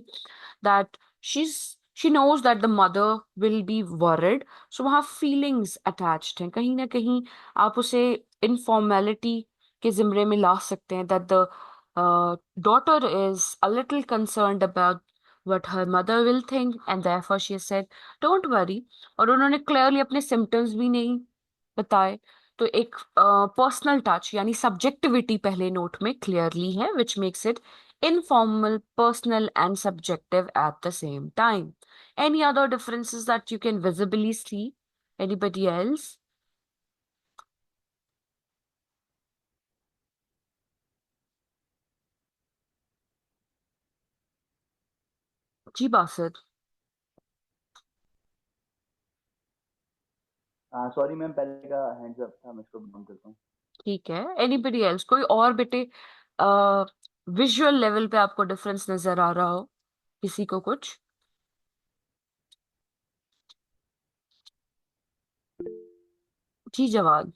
that she's she knows that the mother will be worried. So वहाँ feelings attached हैं, कहीं ना कहीं आप उसे informality के जिम्रे में ला सकते हैं that the daughter is a little concerned about what her mother will think and therefore she has said don't worry. और उन्होंने clearly अपने symptoms भी नहीं बताए, तो एक पर्सनल टच यानी सब्जेक्टिविटी पहले नोट में क्लियरली है which makes it informal, personal, and subjective at the same time. Any other differences that you can visibly see? Anybody else? Ji Basit. Sorry ma'am पहले का हैंड्स अप था, मैं इसको down करता हूँ. ठीक है. एनीबडी एल्स, कोई और बेटे विजुअल लेवल पे आपको डिफरेंस नजर आ रहा हो, किसी को कुछ? जी जवाब.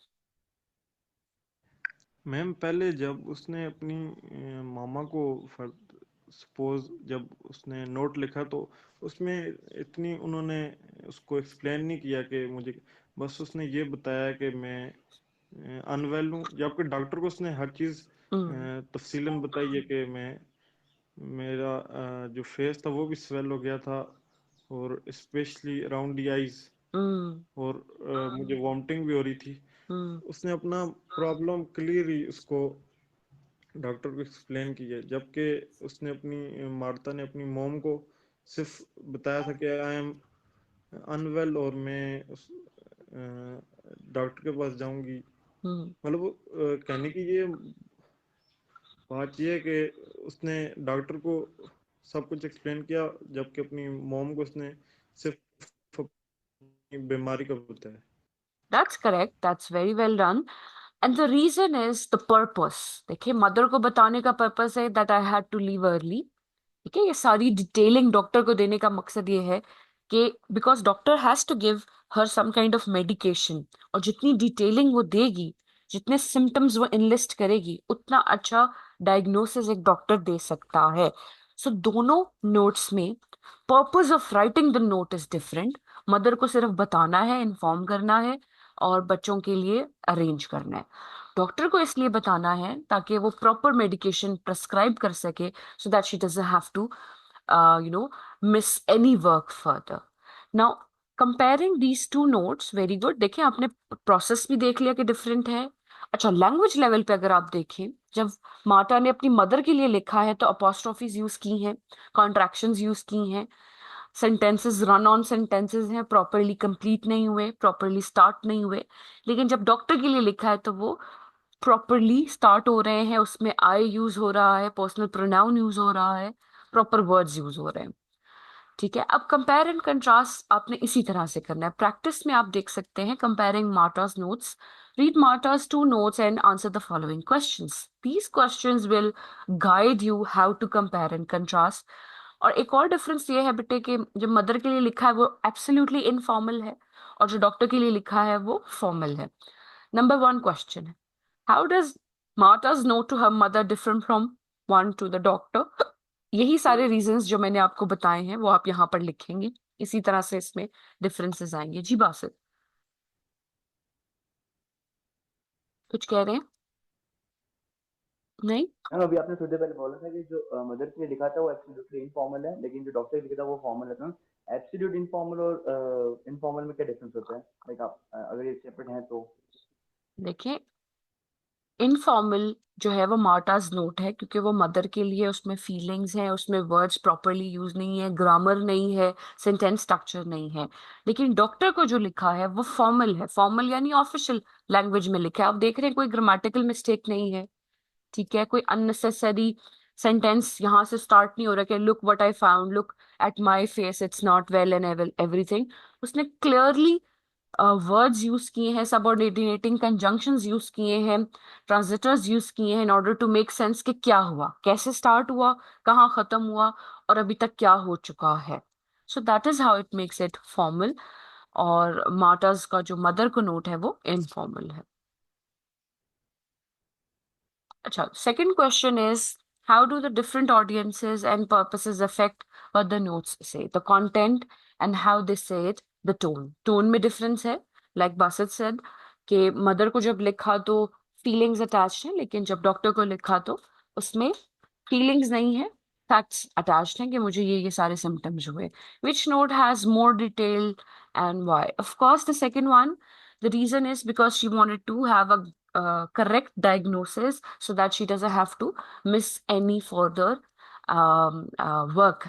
मैम पहले जब उसने अपनी मामा को सपोज जब उसने नोट लिखा तो उसमें इतनी उन्होंने उसको एक्सप्लेन नहीं किया कि मुझे, बस उसने ये बताया कि मैं अनवेल हूँ, जबकि डॉक्टर को उसने हर चीज़ तफसीलन बताई है कि मेरा जो फेस था वो भी स्वेल हो गया था और स्पेशली अराउंड दी आईज, और मुझे वॉमिटिंग भी हो रही थी. उसने अपना प्रॉब्लम क्लियरली उसको डॉक्टर को एक्सप्लेन की है, जबकि उसने अपनी मार्ता ने अपनी मॉम को सिर्फ बताया था कि आई एम अनवेल और मैं उस डॉक्टर के पास जाऊंगी. मतलब कहने की ये बात ये है कि उसने डॉक्टर को सब कुछ एक्सप्लेन किया, जबकि अपनी मॉम को उसने सिर्फ बीमारी का होता है। That's correct. That's very well done. And the reason is the purpose. देखिए मदर को बताने का पर्पस है that I had to leave early. ठीक है, ये सारी डिटेलिंग डॉक्टर को देने का मकसद ये है कि because doctor has to give her some kind of medication, और जितनी डिटेलिंग वो देगी, जितने सिम्टम्स वो इनलिस्ट करेगी, उतना अच्छा डायग्नोसिस एक डॉक्टर दे सकता है. सो दोनों नोट्स में purpose of writing the note is different. Mother को सिर्फ बताना है, इन्फॉर्म करना है, और बच्चों के लिए अरेंज करना है. डॉक्टर को इसलिए बताना है ताकि वो प्रॉपर मेडिकेशन प्रेस्क्राइब कर सके, so that she doesn't have to, you know, miss any work further. Now, comparing these two notes, very good. देखिए आपने प्रोसेस भी देख लिया कि डिफरेंट है. अच्छा, लैंग्वेज लेवल पे अगर आप देखें, जब माता ने अपनी मदर के लिए लिखा है तो अपोस्ट्रोफीज यूज की हैं, कॉन्ट्रैक्शंस यूज की हैं, सेंटेंसेस रन ऑन सेंटेंसेस हैं, प्रॉपरली कंप्लीट नहीं हुए, प्रॉपरली स्टार्ट नहीं हुए. लेकिन जब डॉक्टर के लिए लिखा है तो वो प्रॉपरली स्टार्ट हो रहे हैं, उसमें आई यूज हो रहा है, पर्सनल प्रोनाउन यूज हो रहा है, प्रॉपर वर्ड्स यूज हो रहे हैं. ठीक है, अब कंपेयर एंड कंट्रास्ट आपने इसी तरह से करना है. प्रैक्टिस में आप देख सकते हैं comparing Marta's notes. Read Marta's two notes and answer the following questions. These questions will guide you how to compare and contrast. और एक और डिफरेंस ये है बेटे कि जो मदर के लिए लिखा है वो एब्सोल्युटली इनफॉर्मल है, और जो डॉक्टर के लिए लिखा है वो फॉर्मल है. नंबर वन क्वेश्चन है, how does Martha's note to her mother different from one to the doctor? यही सारे रीजंस जो मैंने आपको बताए हैं वो आप यहाँ पर लिखेंगे. इसी तरह से इसमें डिफरेंसेस आएंगे. जी बासित, कुछ कह रहे हैं? नहीं. मैम अभी आपने थोड़ी देर पहले बोला था कि जो मदर के लिए लिखा था वो एब्सोल्युटली इनफॉर्मल है, लेकिन जो डॉक्टर के लिए लिखा था वो फॉर्मल है. तो एब्सोल्यूट इनफॉर्मल और इनफॉर्मल में क्या डिफरेंस होता है? लाइक आप अगर ये सेपरेट हैं तो. देखिए, इनफॉर्मल जो है वो मार्टा's नोट है, क्योंकि वो मदर के लिए, उसमें फीलिंग्स हैं, उसमें वर्ड्स प्रॉपरली यूज नहीं है, ग्रामर नहीं है, सेंटेंस स्ट्रक्चर नहीं है. लेकिन डॉक्टर को जो लिखा है वो फॉर्मल है. फॉर्मल यानी ऑफिशियल लैंग्वेज में लिखा है. आप देख रहे हैं कोई ग्रामेटिकल मिस्टेक नहीं है. ठीक है, कोई अननेसेसरी सेंटेंस यहाँ से स्टार्ट नहीं हो रहा कि look what I found, look at my face, it's not well and everything. उसने क्लियरली वर्ड्स यूज किए हैं, सबऑर्डिनेटिंग कंजंक्शंस यूज किए हैं, ट्रांजिटर्स यूज किए हैं in order to make sense कि क्या हुआ, कैसे स्टार्ट हुआ, कहाँ खत्म हुआ, और अभी तक क्या हो चुका है. So that is how it makes it formal. और मार्टा's का जो मदर को नोट है वो इनफॉर्मल है. Acha, second question is, how do the different audiences and purposes affect what the notes say? The content and how they say it, the tone. Tone में difference है. Like Basit said, कि mother को जब लिखा तो feelings attached हैं, लेकिन जब doctor को लिखा तो उसमें feelings नहीं है, facts attached हैं कि मुझे ये सारे symptoms हुए. Which note has more detail and why? Of course, the second one. The reason is because she wanted to have a correct diagnosis so that she doesn't have to miss any further work.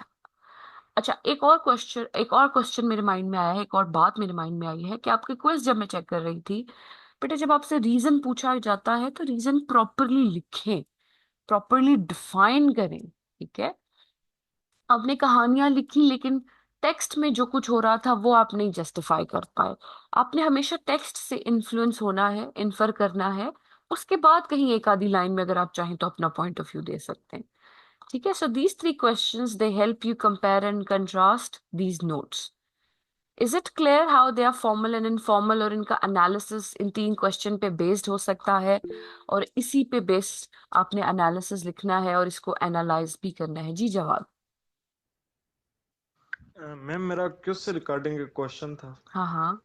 अच्छा, एक और question मेरे mind में आया है, एक और बात मेरे माइंड में आई है कि आपके क्विज जब मैं चेक कर रही थी बेटा, जब आपसे रीजन पूछा जाता है तो रीजन प्रॉपरली लिखें, प्रॉपरली डिफाइन करें. ठीक है, आपने कहानियां लिखी लेकिन टेक्स्ट में जो कुछ हो रहा था वो आप नहीं जस्टिफाई कर पाए. आपने हमेशा टेक्स्ट से इन्फ्लुएंस होना है, इन्फर करना है, उसके बाद कहीं एक आधी लाइन में अगर आप चाहें तो अपना पॉइंट ऑफ व्यू दे सकते हैं. ठीक है, so these three questions they help you compare and contrast these notes. Is it clear how they are formal and informal, और इनका एनालिसिस इन 3 क्वेश्चन पे बेस्ड हो सकता है, और इसी पे बेस्ड आपने एनालिसिस लिखना है और इसको एनालाइज भी करना है. जी जवाब. मैम मेरा क्विज से रिगार्डिंग एक क्वेश्चन था. हाँ हाँ.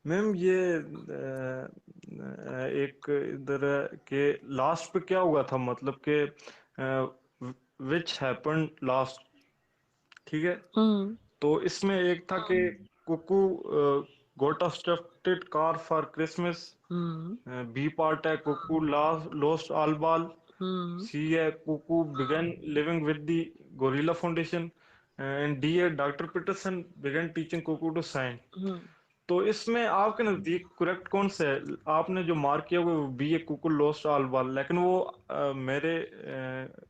मैम ये एक इधर है कि लास्ट पे क्या हुआ था, मतलब कि विच हैपन लास्ट. ठीक है, तो इसमें एक था कि Koko got a stuffed car for Christmas. B part है Koko lost all ball. C है Koko began living with the gorilla foundation. And D है doctor Peterson began teaching Koko to sign. तो इसमें आपके नजदीक करेक्ट कौन सा है? आपने जो मार्क किया वो बी ए कुकुल लोस्ट ऑल बाल, लेकिन वो मेरे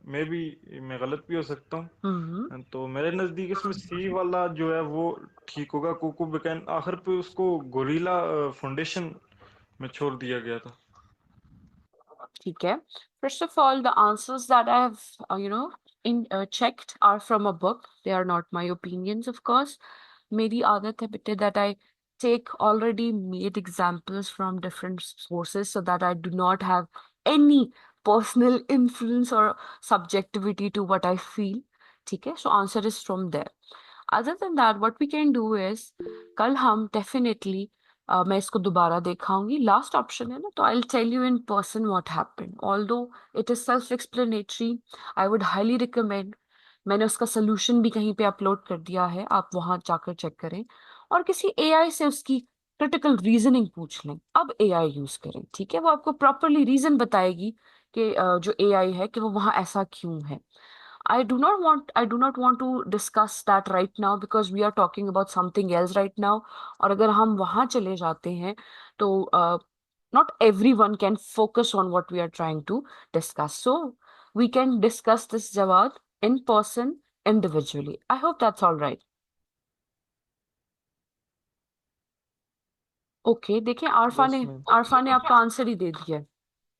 में भी मैं गलत भी हो सकता हूँ। तो मेरे नजदीक इसमें सी वाला जो है वो ठीक होगा, कुकू बिकैन आखिर पे उसको गोरिल्ला फाउंडेशन में छोड़ दिया गया था। ठीक है. First of all, the answers that I have, checked are from a book. They are not my opinions, of course. मेरी आदत है बेटे that I take already made examples from different sources so that I do not have any personal influence or subjectivity to what I feel. ठीक है? So answer is from there. Other than that, what we can do is कल हम definitely मैं इसको दोबारा दिखाऊंगी. Last option है ना, तो I will tell you in person what happened. Although it is self explanatory, I would highly recommend. मैंने उसका सोल्यूशन भी कहीं पे अपलोड कर दिया है, आप वहां जाकर चेक करें. और किसी एआई से उसकी क्रिटिकल रीजनिंग पूछ लें. अब एआई यूज करें, ठीक है? वो आपको प्रॉपरली रीजन बताएगी कि जो एआई है कि वो वहां ऐसा क्यों है. I do not want to discuss that right now because we are talking about something else right now. और अगर हम वहां चले जाते हैं तो not everyone can focus on what we are trying to discuss. So we can discuss this Jawad in person individually. I hope that's all right. Okay, देखिए yes ma'am. Arfa ने आपका आंसर ही दे दिया है.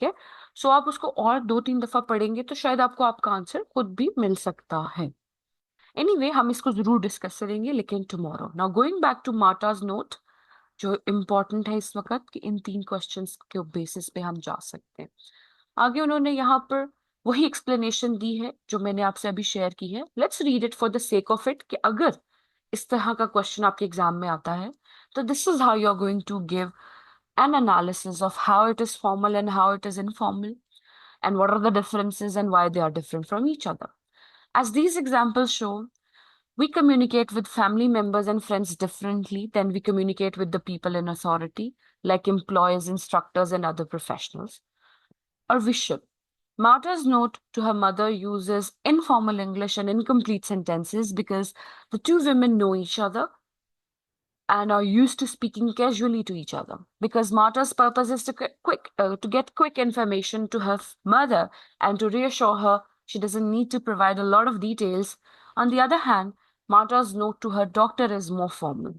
ठीक है, सो आप उसको और 2-3 दफा पढ़ेंगे तो शायद आपको आपका आंसर खुद भी मिल सकता है. एनीवे हम इसको जरूर डिस्कस करेंगे लेकिन tomorrow. Now going back to Marta's note, जो इम्पोर्टेंट है इस वक्त कि इन 3 क्वेश्चंस के बेसिस पे हम जा सकते हैं. आगे उन्होंने यहाँ पर वही एक्सप्लेनेशन दी है जो मैंने आपसे अभी शेयर की है. Let's read it for the sake of it कि अगर इस तरह का क्वेश्चन आपके एग्जाम में आता है तो this is how you are going to give an analysis of how it is formal and how it is informal, and what are the differences and why they are different from each other. As these examples show, we communicate with family members and friends differently than we communicate with the people in authority, like employers, instructors, and other professionals. Or we should. Marta's note to her mother uses informal English and incomplete sentences because the two women know each other and are used to speaking casually to each other. Because Marta's purpose is to get quick information to her mother and to reassure her she doesn't need to provide a lot of details. On the other hand, Marta's note to her doctor is more formal,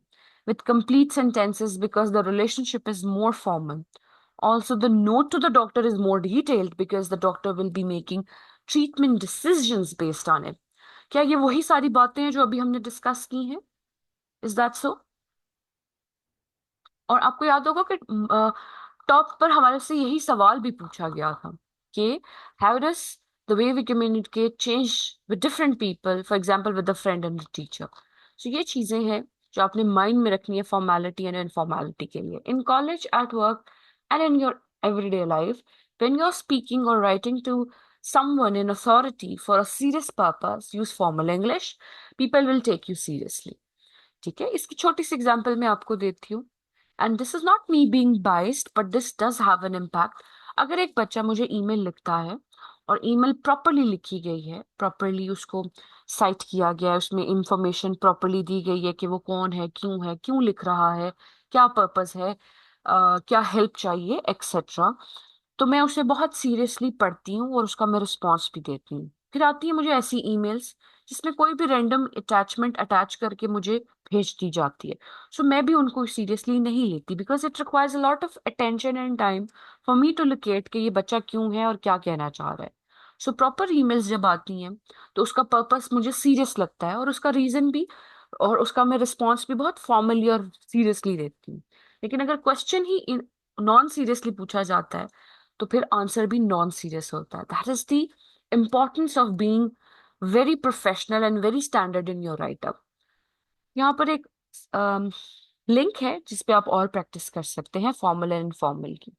with complete sentences because the relationship is more formal. Also, the note to the doctor is more detailed because the doctor will be making treatment decisions based on it. क्या ये वही सारी बातें हैं जो अभी हमने discuss की हैं? Is that so? और आपको याद होगा कि टॉप पर हमारे से यही सवाल भी पूछा गया था कि how does the way we communicate change with different people, for example with the friend and the teacher. So ये चीजें हैं जो आपने माइंड में रखनी है फॉर्मेलिटी एंड इनफॉर्मेलिटी के लिए. In college, at work and in your everyday life, when you are speaking or writing to someone in authority for a serious purpose, use formal English. People will take you seriously. ठीक है, इसकी छोटी सी example मैं आपको देती हूँ. And this is not me being biased but this does have an impact. अगर एक बच्चा मुझे ईमेल लिखता है और ईमेल प्रॉपरली लिखी गई है, प्रॉपरली उसको साइट किया गया है, उसमें इंफॉर्मेशन प्रॉपरली दी गई है कि वो कौन है, क्यों लिख रहा है, क्या पर्पस है, क्या हेल्प चाहिए, एक्सेट्रा, तो मैं उसे बहुत सीरियसली पढ़ती हूँ और उसका मैं रिस्पॉन्स भी देती हूँ. फिर आती है मुझे ऐसी ईमेल्स जिसमें कोई भी रैंडम अटैचमेंट अटैच करके मुझे भेज दी जाती है. सो मैं भी उनको सीरियसली नहीं लेती because it requires a lot of attention and time for me to locate कि ये बच्चा क्यों है और क्या कहना चाह रहा है. सो प्रॉपर ईमेल्स जब आती हैं तो उसका पर्पस मुझे सीरियस लगता है और उसका रीजन भी, और उसका मैं रिस्पॉन्स भी बहुत फॉर्मली और सीरियसली देती हूँ. लेकिन अगर क्वेश्चन ही नॉन सीरियसली पूछा जाता है तो फिर आंसर भी नॉन सीरियस होता है. That is the importance of being very professional and very standard in your write up. यहाँ पर एक लिंक है जिसपे आप और प्रैक्टिस कर सकते हैं फॉर्मल एंड इनफॉर्मल की.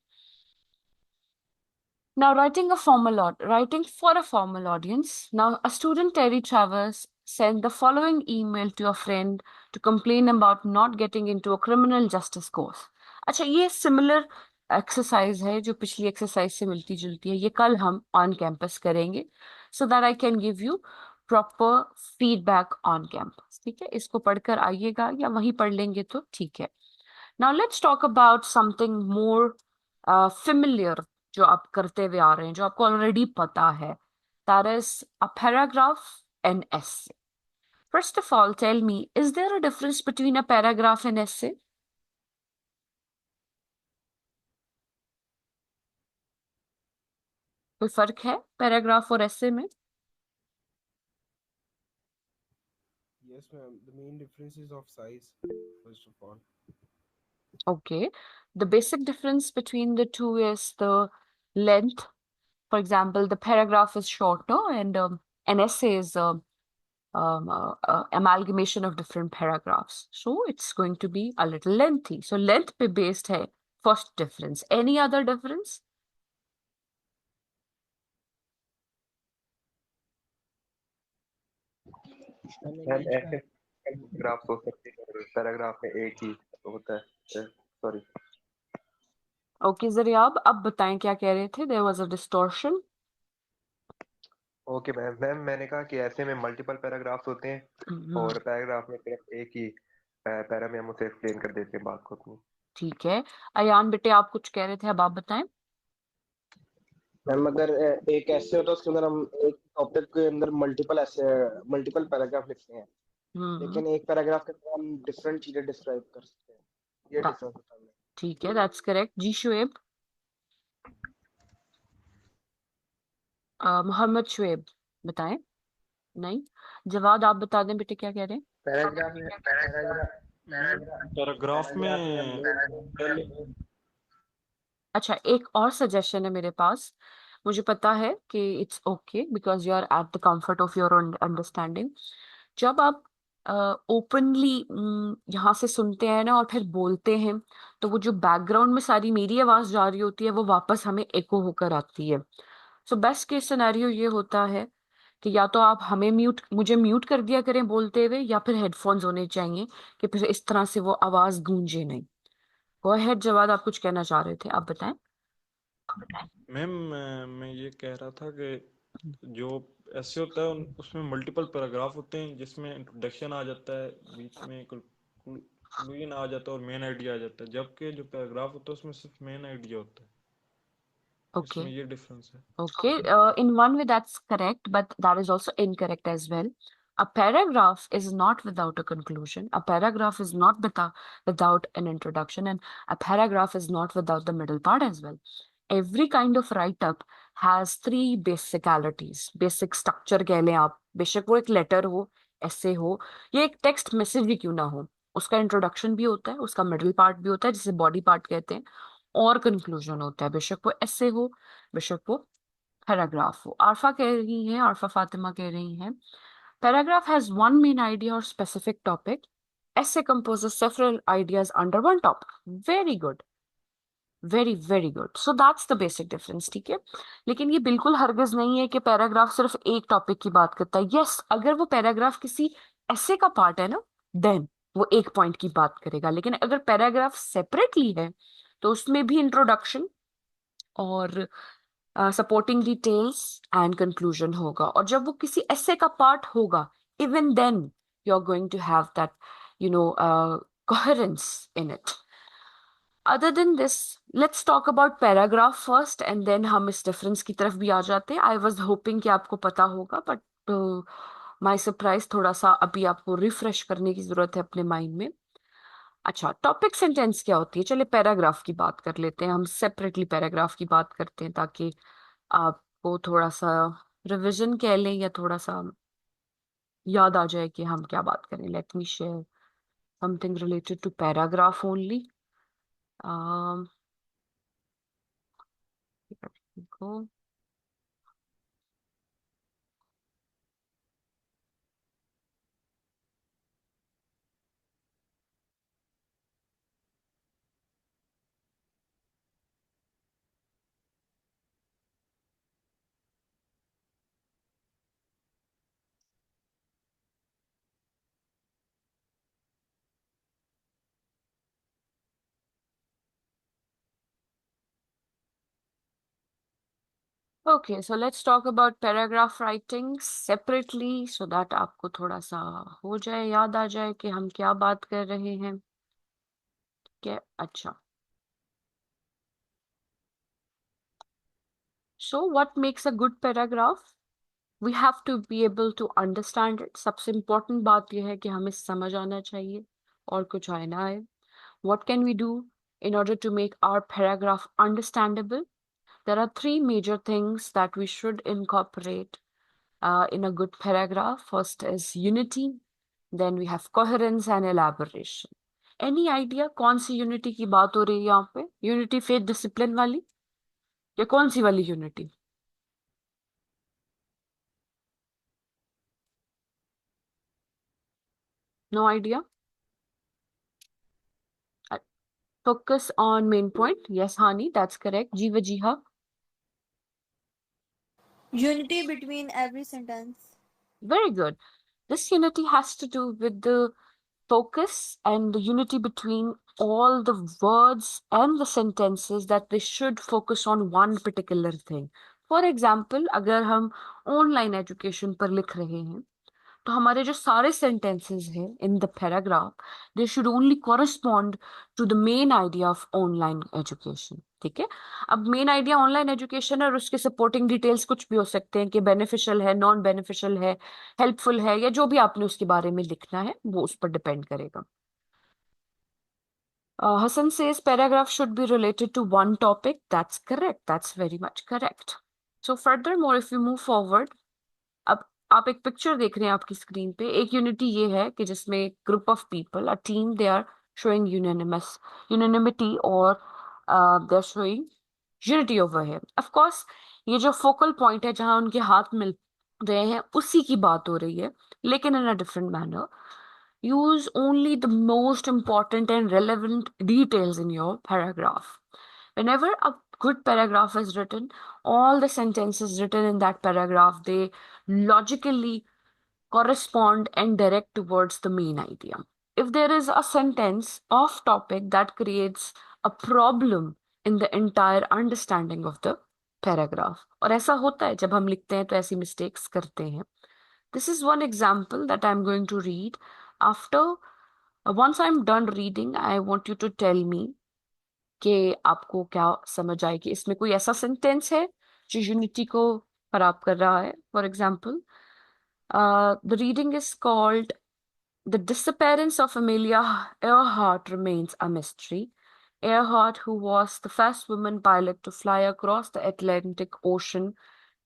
Now, writing for a formal audience. Now, a student, Terry Travers, sent the following email to a friend to complain about not getting into a criminal justice course. अच्छा, ये similar exercise है जो पिछली exercise से मिलती जुलती है. ये कल हम ऑन कैंपस करेंगे so that I can give you proper feedback on campus. ठीक है, इसको पढ़कर आइएगा या वहीं पढ़ लेंगे तो ठीक है. Now let's talk about something more familiar जो आप करते हुए आ रहे हैं, जो आपको ऑलरेडी पता है. That is a paragraph and essay. First of all, tell me, is there a difference between a paragraph and essay? कोई फर्क है पैराग्राफ और essay में? Yes, ma'am. The main difference is of size, first of all. Okay. The basic difference between the two is the length. For example, the paragraph is shorter and an essay is amalgamation of different paragraphs. So it's going to be a little lengthy. So length पे based है first difference. Any other difference? Ma'am ऐसे paragraph हो सकते हैं और paragraph में एक ही होता है, सॉरी. Okay, ज़रियाब, अब बताएं क्या कह रहे थे? There was a distortion. Okay ma'am. मैंने कहा कि ऐसे में मल्टीपल पैराग्राफ्स होते हैं और पैराग्राफ में सिर्फ एक ही पैरा में हम उसे एक्सप्लेन कर देते हैं बात को अपनी. ठीक है. अयान बेटे, आप कुछ कह रहे थे, अब आप बताएं. मैम अगर एक ऐसे होता है उसके अंदर हम एक टॉपिक के अंदर मल्टीपल पैराग्राफ लिखते हैं, लेकिन एक पैराग्राफ के अंदर हम डिफरेंट चीजें डिस्क्राइब कर सकते हैं. ये हाँ, डिफरेंस होता है. ठीक है, दैट्स करेक्ट. जी शुएब. मोहम्मद शुएब बताएं. नहीं. जवाद, आप बता दें बेटे क्या कह रहे हैं. पैराग्राफ में अच्छा, एक और सजेशन है मेरे पास. मुझे पता है कि it's okay because you are at the comfort of your understanding. जब आप ओपनली यहाँ से सुनते हैं ना और फिर बोलते हैं, तो वो जो बैकग्राउंड में सारी मेरी आवाज जा रही होती है वो वापस हमें एको होकर आती है. सो बेस्ट केस सिनेरियो ये होता है कि या तो आप मुझे म्यूट कर दिया करें बोलते हुए, या फिर हेडफोन्स होने चाहिए कि फिर इस तरह से वो आवाज गूंजे नहीं. गो अहेड जवाद, आप कुछ कहना चाह रहे थे, आप बताएं. मैम मैं ये कह रहा था कि जो ऐसे होता है उसमें मल्टीपल पैराग्राफ होते हैं जिसमें इंट्रोडक्शन आ जाता है, बीच में कंक्लूजन आ जाता है और मेन आइडिया आ जाता है, जबकि जो पैराग्राफ होता है उसमें सिर्फ मेन आइडिया होता है. Okay. इसमें ये डिफरेंस है. Okay, in one way that's correct, but that is also incorrect as well. A paragraph is not without a conclusion. A paragraph is not without an introduction, and a paragraph is not without the middle part as well. Every kind of write-up has three basicalities. Basic structure कह लें आप, बेशक वो एक letter हो, ऐसे हो, या एक टेक्स्ट मैसेज भी क्यों ना हो, उसका इंट्रोडक्शन भी होता है, उसका मिडिल पार्ट भी होता है जिसे बॉडी पार्ट कहते हैं, और कंक्लूजन होता है, बेशक वो ऐसे हो, बेशक वो पैराग्राफ हो. आरफा कह रही है, आरफा फातिमा कह रही हैं, paragraph has one main idea or specific topic. Essay composes several ideas under one topic. Very good. Very very good. So that's the basic difference. ठीक है, लेकिन ये बिल्कुल हरगिज नहीं है कि पैराग्राफ सिर्फ एक टॉपिक की बात करता है. यस, अगर वो पैराग्राफ किसी ऐसे का पार्ट है ना, देन वो एक पॉइंट की बात करेगा. लेकिन अगर पैराग्राफ सेपरेटली है तो उसमें भी इंट्रोडक्शन और सपोर्टिंग डिटेल्स एंड कंक्लूजन होगा. और जब वो किसी ऐसे का पार्ट होगा, even then you are going to have that coherence in it. Other than this, let's talk about paragraph first and then हम इस difference की तरफ भी आ जाते हैं. I was hoping कि आपको पता होगा, but my surprise थोड़ा सा अभी आपको रिफ्रेश करने की जरूरत है अपने माइंड में. अच्छा, टॉपिक सेंटेंस क्या होती है? चलिए पैराग्राफ की बात कर लेते हैं. हम सेपरेटली पैराग्राफ की बात करते हैं ताकि आपको थोड़ा सा रिवीजन कह लें या थोड़ा सा याद आ जाए कि हम क्या बात करें. Let me share something related to paragraph only. Go. Okay, so let's talk about paragraph writing separately so that आपको थोड़ा सा हो जाए, याद आ जाए कि हम क्या बात कर रहे हैं. क्या अच्छा. So what makes a good paragraph? We have to be able to understand it. सबसे important बात यह है कि हमें समझ आना चाहिए और कुछ आए ना आए. What can we do in order to make our paragraph understandable? There are three major things that we should incorporate in a good paragraph. First is unity, then we have coherence and elaboration. Any idea कौन सी unity की बात हो रही है यहाँ पे? Unity faith discipline वाली या कौन सी वाली unity? No idea? Focus on main point. Yes, Hani, that's correct. Jiva Jiha. Unity between every sentence. Very good. This unity has to do with the focus and the unity between all the words and the sentences that they should focus on one particular thing. For example, अगर हम online education पर लिख रहे हैं तो हमारे जो सारे सेंटेंसेस हैं in the paragraph they should only correspond to the main idea of online education. ठीक है. अब मेन आइडिया ऑनलाइन एजुकेशन है और उसके सपोर्टिंग डिटेल्स कुछ भी हो सकते हैं कि बेनिफिशियल है, नॉन बेनिफिशियल है, हेल्पफुल है, या जो भी आपने उसके बारे में लिखना है वो उस पर डिपेंड करेगा. Hassan says paragraph should be related to one topic. That's correct. That's very much correct. So furthermore, if we move forward, अब आप एक पिक्चर देख रहे हैं आपकी स्क्रीन पे. एक यूनिटी ये है कि जिसमें group of people, a team, they are showing unanimity और they are showing unity over here. Of course ये जो फोकल पॉइंट है जहां उनके हाथ मिल रहे हैं उसी की बात हो रही है, लेकिन in a different manner. use only the most important and relevant details in your paragraph. Whenever a good paragraph is written, all the sentences written in that paragraph, they logically correspond and direct towards the main idea. If there is a sentence off topic, that creates a problem in the entire understanding of the paragraph. और ऐसा होता है जब हम लिखते हैं तो ऐसी mistakes करते हैं. This is one example that I'm going to read. After once I'm done reading, I want you to tell me कि आपको क्या समझ आएगी. इसमें कोई ऐसा सेंटेंस है जो यूनिटी को खराब कर रहा है. For example, the reading is called The Disappearance of Amelia Earhart Remains a Mystery. Earhart, who was the first woman pilot to fly across the Atlantic Ocean,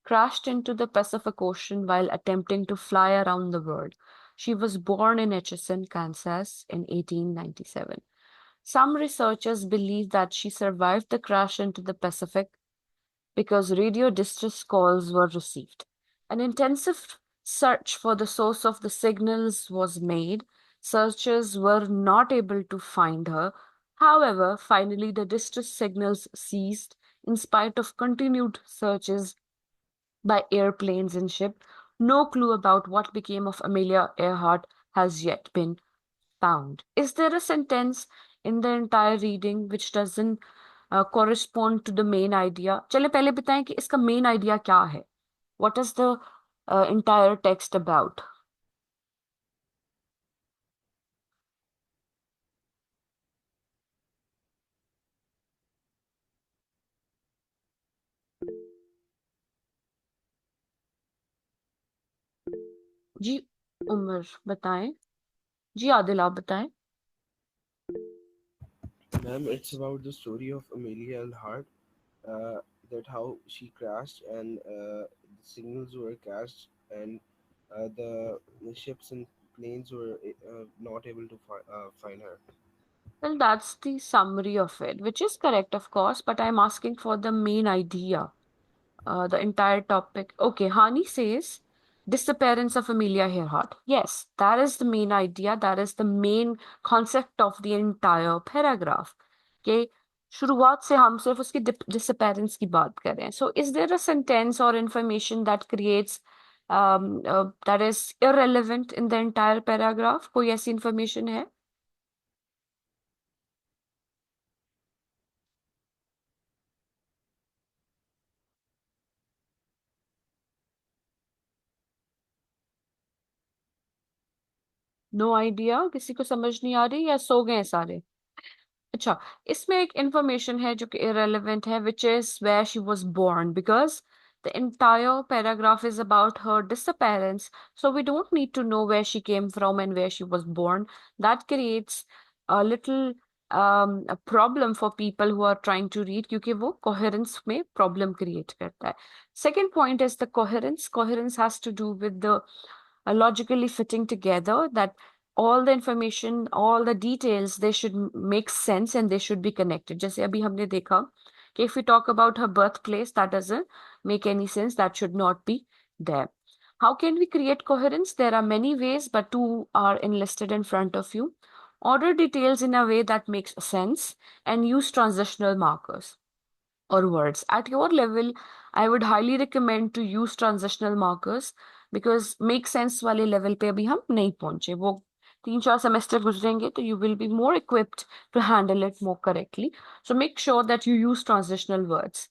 crashed into the Pacific Ocean while attempting to fly around the world. She was born in Atchison, Kansas in 1897. Some researchers believe that she survived the crash into the Pacific because radio distress calls were received. An intensive search for the source of the signals was made. Searchers were not able to find her. However, finally, the distress signals ceased in spite of continued searches by airplanes and ship. No clue about what became of Amelia Earhart has yet been found. Is there a sentence in the entire reading which doesn't correspond to the main idea? चले पहले बताएं कि इसका main idea क्या है. What is the entire text about? जी उमर बताएं. जी आदिल आप बताएं. Ma'am, it's about the story of Amelia Earhart, that how she crashed and the signals were cast and the ships and planes were not able to find her. Well, that's the summary of it, which is correct, of course, but I'm asking for the main idea, the entire topic. Okay, Hani says disappearance of Amelia Earhart. Yes, that is the main idea. That is the main concept of the entire paragraph. Okay, शुरुआत से हम सिर्फ उसकी disappearance की बात कर रहे हैं. So, is there a sentence or information that creates that is irrelevant in the entire paragraph? कोई ऐसी information है? No idea. किसी को समझ नहीं आ रही या सो गए सारे? अच्छा, इसमें एक इंफॉर्मेशन है जो कि irrelevant है, which is where she was born, because the entire paragraph is about her disappearance. So we don't need to know where she came from and where she was born. That creates a little a problem for people who are trying to read, क्योंकि वो coherence में problem create करता है. Second point is the coherence. Coherence has to do with the logically fitting together, that all the information, all the details, they should make sense and they should be connected. जैसे अभी हमने देखा कि if we talk about her birthplace, that doesn't make any sense, that should not be there. How can we create coherence? There are many ways, but two are enlisted in front of you. Order details in a way that makes sense and use transitional markers or words. At your level, I would highly recommend to use transitional markers, because make sense वाले level पे अभी हम नहीं पहुंचे. वो 3-4 semester गुजरेंगे तो you will be more equipped to handle it more correctly. So make sure that you use transitional words.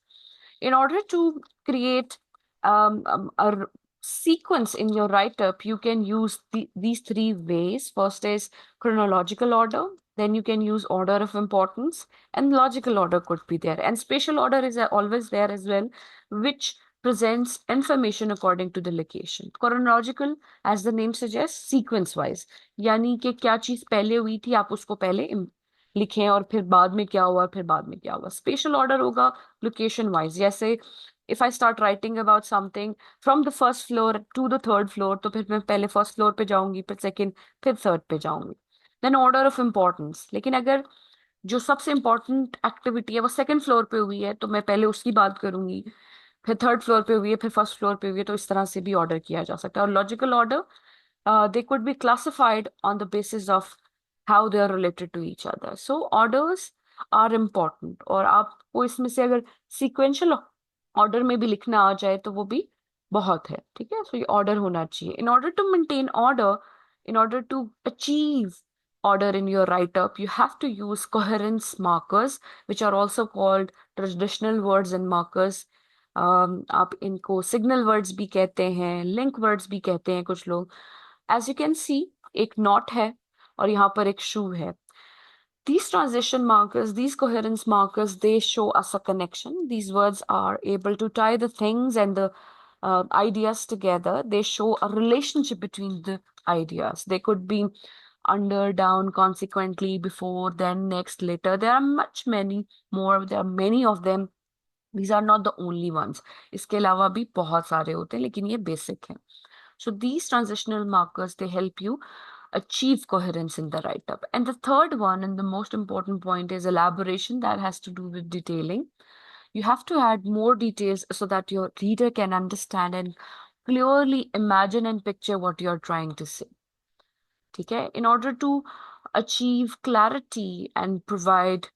In order to create a sequence in your write-up, you can use these three ways. First is chronological order, then you can use order of importance, and logical order could be there. And spatial order is always there as well, which presents information according to the location. Chronological, as the name suggests, sequence wise, यानी कि क्या चीज पहले हुई थी आप उसको पहले लिखें और फिर बाद में क्या हुआ, फिर बाद में क्या हुआ. स्पेशल ऑर्डर होगा लोकेशन वाइज. जैसे if I start writing about something from the first floor to the third floor, तो फिर मैं पहले फर्स्ट फ्लोर पे जाऊंगी, फिर सेकंड, फिर थर्ड पे जाऊंगी. Then order of importance. लेकिन अगर जो सबसे इंपॉर्टेंट एक्टिविटी है वो सेकंड फ्लोर पे हुई है, तो मैं पहले उसकी बात करूंगी, फिर थर्ड फ्लोर पे हुई है, फिर फर्स्ट फ्लोर पे हुई है. तो इस तरह से भी ऑर्डर किया जा सकता है. और logical order, they could be classified on the basis of how they are related to each other. So orders are important. और आपको इसमें से अगर sequential order में भी लिखना आ जाए तो वो भी बहुत है. ठीक है, so ये order होना चाहिए. In order to maintain order, in order to achieve order in your write-up, you have to use coherence markers, which are also called traditional words and markers. आप इनको signal words भी कहते हैं, link words भी कहते हैं कुछ लोग. As you can see, एक knot है और यहाँ पर एक shoe है. These transition markers, these coherence markers, they show us a connection. These words are able to tie the things and the ideas together. They show a relationship between the ideas. They could be under, down, consequently, before, then, next, later. There are much many more. There are many of them. These are not the only ones. इसके अलावा भी बहुत सारे होते हैं, लेकिन ये basic हैं. So these transitional markers, they help you achieve coherence in the write-up. And the third one and the most important point is elaboration. That has to do with detailing. You have to add more details so that your reader can understand and clearly imagine and picture what you're trying to say. Okay? In order to achieve clarity and provide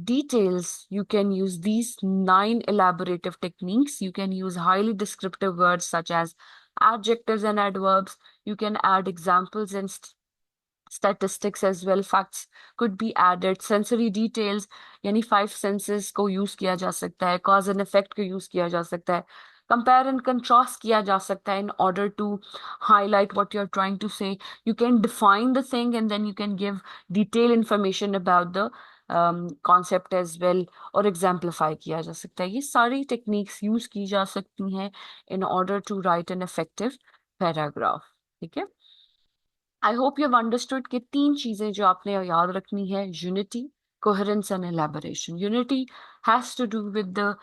details, you can use these 9 elaborative techniques. You can use highly descriptive words such as adjectives and adverbs. You can add examples and statistics as well. Facts could be added. Sensory details, यानी 5 senses को use किया जा सकता है. Cause and effect को use किया जा सकता है. Compare and contrast किया जा सकता है in order to highlight what you're trying to say. You can define the thing and then you can give detailed information about the concept as well, और exemplify किया जा सकता है. ये सारी techniques use की जा सकती हैं in order to write an effective paragraph. ठीक है? I hope you have understood कि 3 चीजें जो आपने याद रखनी है: unity, coherence and elaboration. Unity has to do with the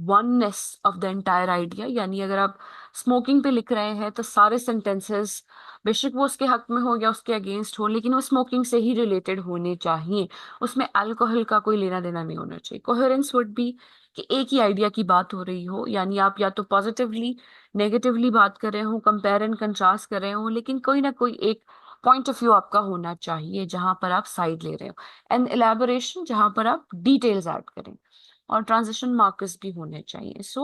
oneness of the entire idea. यानी अगर आप स्मोकिंग पे लिख रहे हैं तो सारे सेंटेंसेस बेशक वो उसके हक में हो या उसके अगेंस्ट हो, लेकिन वो स्मोकिंग से ही रिलेटेड होने चाहिए. उसमें अल्कोहल का कोई लेना देना नहीं होना चाहिए. कोहेरेंस वुड बी कि एक ही आइडिया की बात हो रही हो, यानी आप या तो पॉजिटिवली नेगेटिवली बात कर रहे हो, कंपेयर एंड कंट्रास्ट कर रहे हो, लेकिन कोई ना कोई एक पॉइंट ऑफ व्यू आपका होना चाहिए जहां पर आप साइड ले रहे हो. एंड एलैबोरेशन, जहां पर आप डिटेल्स ऐड करें. और ट्रांजिशन मार्कर्स भी होने चाहिए. So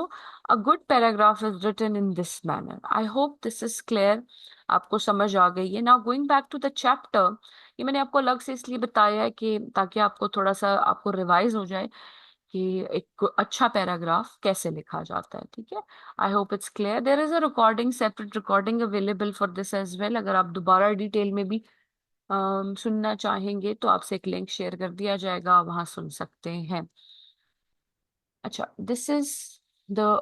a good paragraph is written in this manner. I hope this is clear. आपको समझ आ गई है. Now going back to the chapter. ये मैंने आपको अलग से इसलिए बताया है कि ताकि आपको थोड़ा सा आपको रिवाइज हो जाए कि एक अच्छा पैराग्राफ कैसे लिखा जाता है. ठीक है, I hope it's clear. There is a recording, separate recording available for this as well. अगर आप दोबारा डिटेल में भी सुनना चाहेंगे तो आपसे एक लिंक शेयर कर दिया जाएगा, वहां सुन सकते हैं। अच्छा, this is the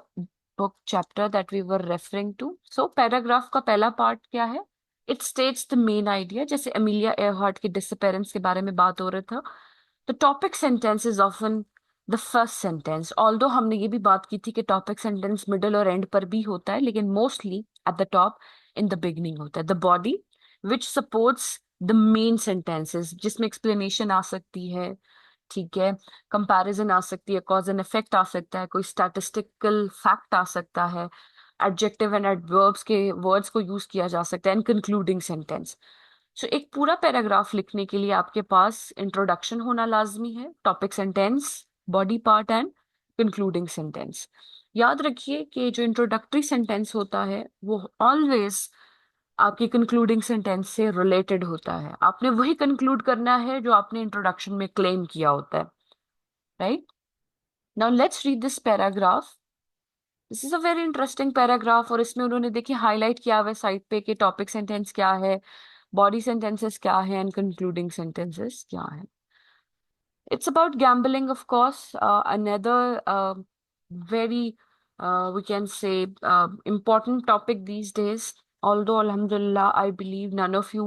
book chapter that we were referring to. सो पैराग्राफ का पहला पार्ट क्या है? It states the main idea. जैसे एमिलिया एयरहार्ट के डिसअपेरेंस के बारे में बात हो रहा था, the topic sentence is often the first sentence. Although हमने ये भी बात की थी कि टॉपिक सेंटेंस मिडल और एंड पर भी होता है, लेकिन mostly at the top in the beginning होता है। The body which supports the main sentences, जिसमें एक्सप्लेनेशन आ सकती है, ठीक है, कंपैरिजन आ सकती है, कॉज एंड इफेक्ट आ सकता है, कोई स्टैटिस्टिकल फैक्ट आ सकता है, एडजेक्टिव एंड एडवर्ब्स के वर्ड्स को यूज किया जा सकता है, एंड कंक्लूडिंग सेंटेंस। सो एक पूरा पैराग्राफ लिखने के लिए आपके पास इंट्रोडक्शन होना लाजमी है, topic sentence, body part and concluding sentence. याद रखिए कि जो इंट्रोडक्टरी सेंटेंस होता है वो ऑलवेज आपकी कंक्लूडिंग सेंटेंस से रिलेटेड होता है। आपने वही कंक्लूड करना है जो आपने इंट्रोडक्शन में क्लेम किया होता है, right? Now let's read this paragraph. This is a very interesting paragraph, और इसमें उन्होंने देखिए हाईलाइट किया हुआ है साइड पे कि टॉपिक सेंटेंस क्या है, बॉडी सेंटेंसेस क्या है, एंड कंक्लूडिंग सेंटेंसेस क्या है। It's about gambling, of course. Another very, we can say, important topic these days. Although, Alhamdulillah, I believe none of you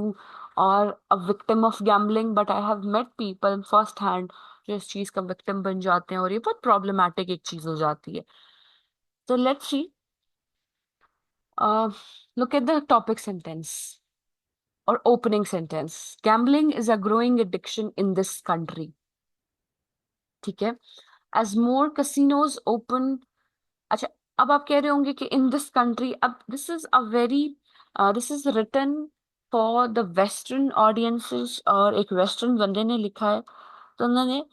are a victim of gambling, but I have met people first hand जो इस चीज का victim बन जाते हैं, और ये बहुत प्रॉब्लमैटिक एक चीज हो जाती है। So let's see. Look at the topic sentence or opening sentence. Gambling is a growing addiction in this country. ठीक है, as more casinos open। अच्छा, अब आप कह रहे होंगे कि इन दिस कंट्री, अब this is a very, this is written for the western audiences, और एक वेस्टर्न बंदे ने लिखा है, तो उन्होंने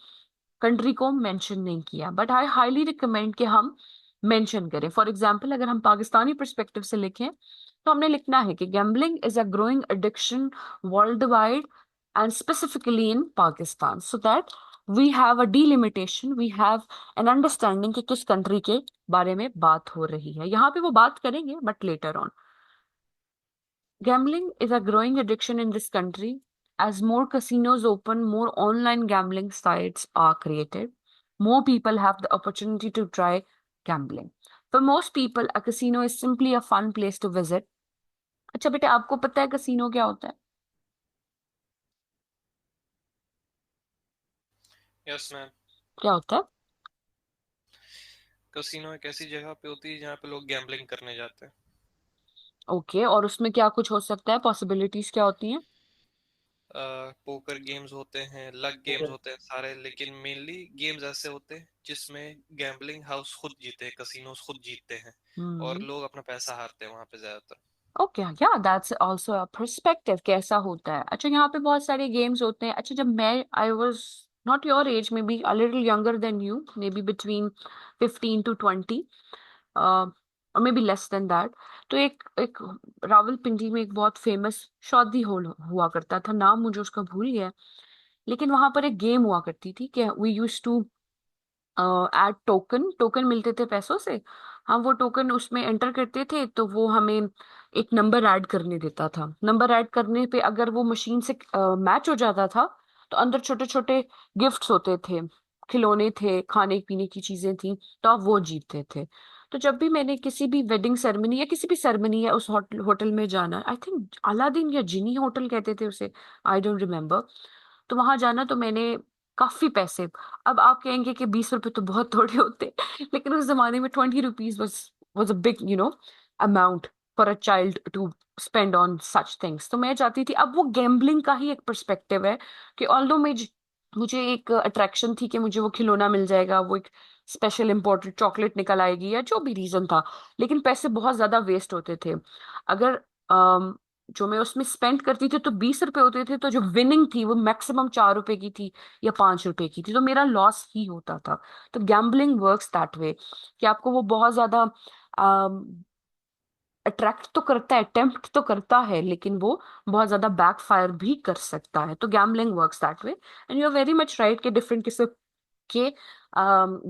कंट्री को मेंशन नहीं किया, बट आई हाईली रिकमेंड कि हम मेंशन करें। फॉर एग्जांपल, अगर हम पाकिस्तानी परस्पेक्टिव से लिखें तो हमने लिखना है कि gambling is a growing addiction world wide and specifically in Pakistan, so that we have a delimitation, we have an understanding कि किस कंट्री के बारे में बात हो रही है। यहाँ पे वो बात करेंगे but later on. Gambling is a growing addiction in this country. As more casinos open, more online gambling sites are created. More people have the opportunity to try gambling. For most people, a casino is simply a fun place to visit. अच्छा बेटे, आपको पता है casino क्या होता है? Yes ma'am. क्या होता है? कसिनो एक ऐसी जगह पे होती है जहाँ पे लोग गैम्बलिंग करने जाते हैं। ओके, और उसमें क्या कुछ हो सकता है? पॉसिबिलिटीज क्या होती हैं? पोकर गेम्स होते हैं, लक गेम्स होते हैं सारे, लेकिन मेनली गेम्स ऐसे होते हैं जिसमें गैम्बलिंग हाउस खुद जीते हैं, कसिनोज खुद जीतते हैं और लोग अपना पैसा हारते हैं वहां पे ज्यादातर। ओके, या दैट्स आल्सो अ पर्सपेक्टिव, कैसा होता है। अच्छा, यहाँ पे बहुत सारे गेम्स होते हैं। अच्छा, जब मैं I was not your age, may be a little younger than you, may be between 15 to 20, और may be less than that, तो एक एक रावलपिंडी में एक बहुत फेमस शादी हॉल हुआ करता था, नाम मुझे उसका भूल गया, लेकिन वहां पर एक गेम हुआ करती थी कि we use to add token, token मिलते थे पैसों से, हम वो टोकन उसमें एंटर करते थे तो वो हमें एक नंबर ऐड करने देता था। नंबर ऐड करने पे अगर वो मशीन से मैच हो जाता था तो अंदर छोटे छोटे गिफ्ट्स होते थे, खिलौने थे, खाने पीने की चीजें थी, तो आप वो जीतते थे। तो जब भी मैंने किसी भी वेडिंग सेरेमनी या किसी भी सेरेमनी या उस होटल होटल में जाना, आई थिंक अलादीन या जिनी होटल कहते थे उसे, आई डोंट रिमेम्बर, तो वहां जाना तो मैंने काफी पैसे, अब आप कहेंगे कि 20 रुपए तो बहुत थोड़े होते, लेकिन उस जमाने में 20 rupees was a big, amount for a child to spend on such things। तो मैं चाहती थी, अब वो गैम्बलिंग का ही एक पर्सपेक्टिव है कि ऑल्दो मुझे एक अट्रैक्शन थी कि मुझे वो खिलौना मिल जाएगा, वो एक स्पेशल इम्पोर्टेड चॉकलेट निकल आएगी, या जो भी रीजन था, लेकिन पैसे बहुत ज्यादा वेस्ट होते थे। अगर जो मैं उसमें स्पेंड करती थी तो 20 रुपए होते थे, तो जो विनिंग थी वो मैक्सिमम 4 रुपए की थी या 5 रुपए की थी, तो मेरा लॉस ही होता था। तो गैम्बलिंग वर्क्स दैट वे कि आपको वो बहुत ज्यादा अट्रैक्ट तो करता है, टेम्प्ट तो करता है, लेकिन वो बहुत ज्यादा बैकफायर भी कर सकता है। तो gambling works that way, and you are very much right कि डिफरेंट किस्म के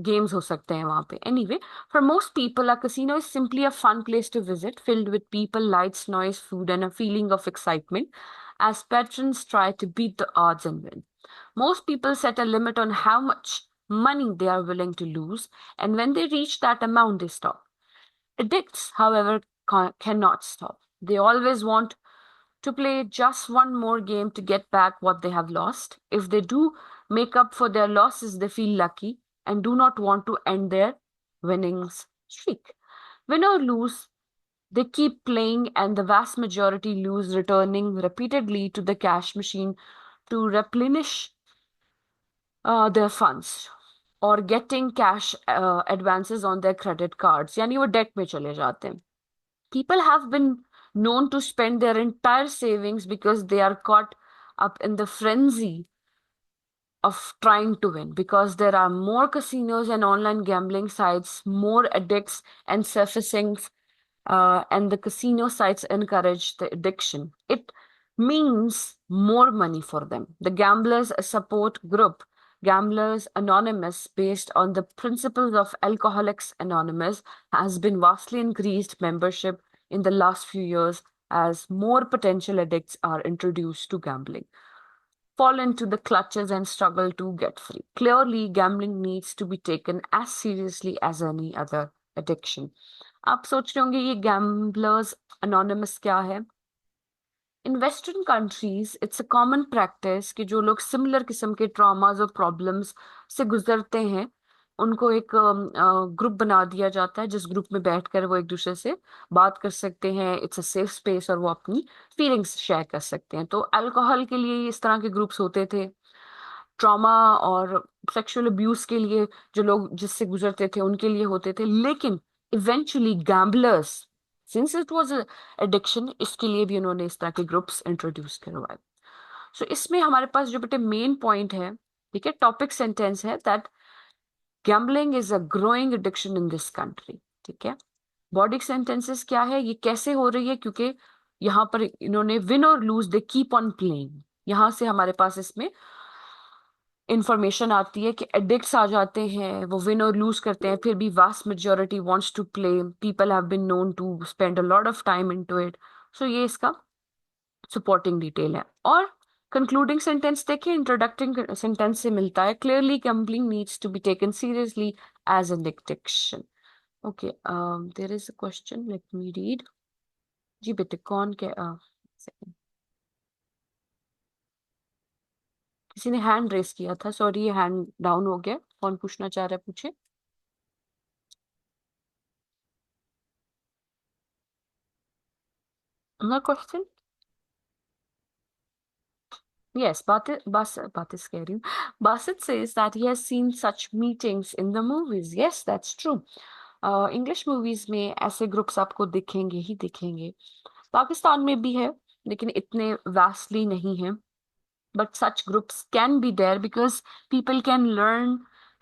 गेम्स हो सकते हैं वहां पे। Anyway, for most people a casino is simply a fun place to visit, filled with people, lights, noise, food and a feeling of excitement. as patrons try to beat the odds and win. Most people set a limit on how much money they are willing to lose, and when they reach that amount, they stop. Addicts, however, cannot stop. They always want to play just one more game to get back what they have lost. If they do make up for their losses, they feel lucky and do not want to end their winnings streak. Win or lose, they keep playing, and the vast majority lose, returning repeatedly to the cash machine to replenish their funds or getting cash advances on their credit cards. यानी वो debt में चले जाते हैं. People have been known to spend their entire savings because they are caught up in the frenzy of trying to win. Because there are more casinos and online gambling sites, more addicts and surfacing, and the casino sites encourage the addiction. It means more money for them. The Gamblers Support Group, Gamblers Anonymous, based on the principles of Alcoholics Anonymous, has been vastly increased membership in the last few years as more potential addicts are introduced to gambling, fall into the clutches and struggle to get free. Clearly, gambling needs to be taken as seriously as any other addiction. आप सोच रहे होंगे ये gamblers anonymous क्या है? In western countries it's a common practice कि जो लोग सिमिलर किस्म के ट्रॉमास और प्रॉब्लम्स से गुजरते हैं उनको एक ग्रुप बना दिया जाता है जिस ग्रुप में बैठकर वो एक दूसरे से बात कर सकते हैं. इट्स अ सेफ स्पेस और वो अपनी फीलिंग्स शेयर कर सकते हैं. तो अल्कोहल के लिए इस तरह के ग्रुप्स होते थे. ट्रॉमा और सेक्सुअल अब्यूज के लिए जो लोग जिससे गुजरते थे उनके लिए होते थे. लेकिन eventually gamblers, since it was addiction, इसके लिए भी उन्होंने इस तरह के ग्रुप्स इंट्रोड्यूस करवाए. सो इसमें हमारे पास जो बेटे मेन पॉइंट है, ठीक है, टॉपिक सेंटेंस है that gambling is a growing addiction in this country. ठीक है. बॉडी सेंटेंसेस क्या है, ये कैसे हो रही है, क्योंकि यहाँ पर इन्होंने विन और lose they keep on playing. यहां से हमारे पास इसमें इंफॉर्मेशन आती है कि एडिक्ट्स आ जाते हैं, वो विन और लूज करते हैं, फिर भी vast majority wants to play. People have been known to spend a lot of time into it. So ये इसका सपोर्टिंग डिटेल है. और कंक्लूडिंग सेंटेंस देखिए, इंट्रोडक्टिंग सेंटेंस से मिलता है. Clearly gambling needs to be taken seriously as an addiction. Okay, there is a question, let me read. जी बेटे, कौन क्या second. किसी ने हैंड रेस किया था, सॉरी, ये हैंड डाउन हो गया. कौन पूछना चाह रहा है, पूछे. Another question? Yes, Batis scary. Basit says that he has seen such meetings in the movies. Yes, that's true. English movies में ऐसे ग्रुप्स आपको दिखेंगे ही दिखेंगे. पाकिस्तान में भी है, लेकिन इतने vastly नहीं है. But such groups can be there because people can learn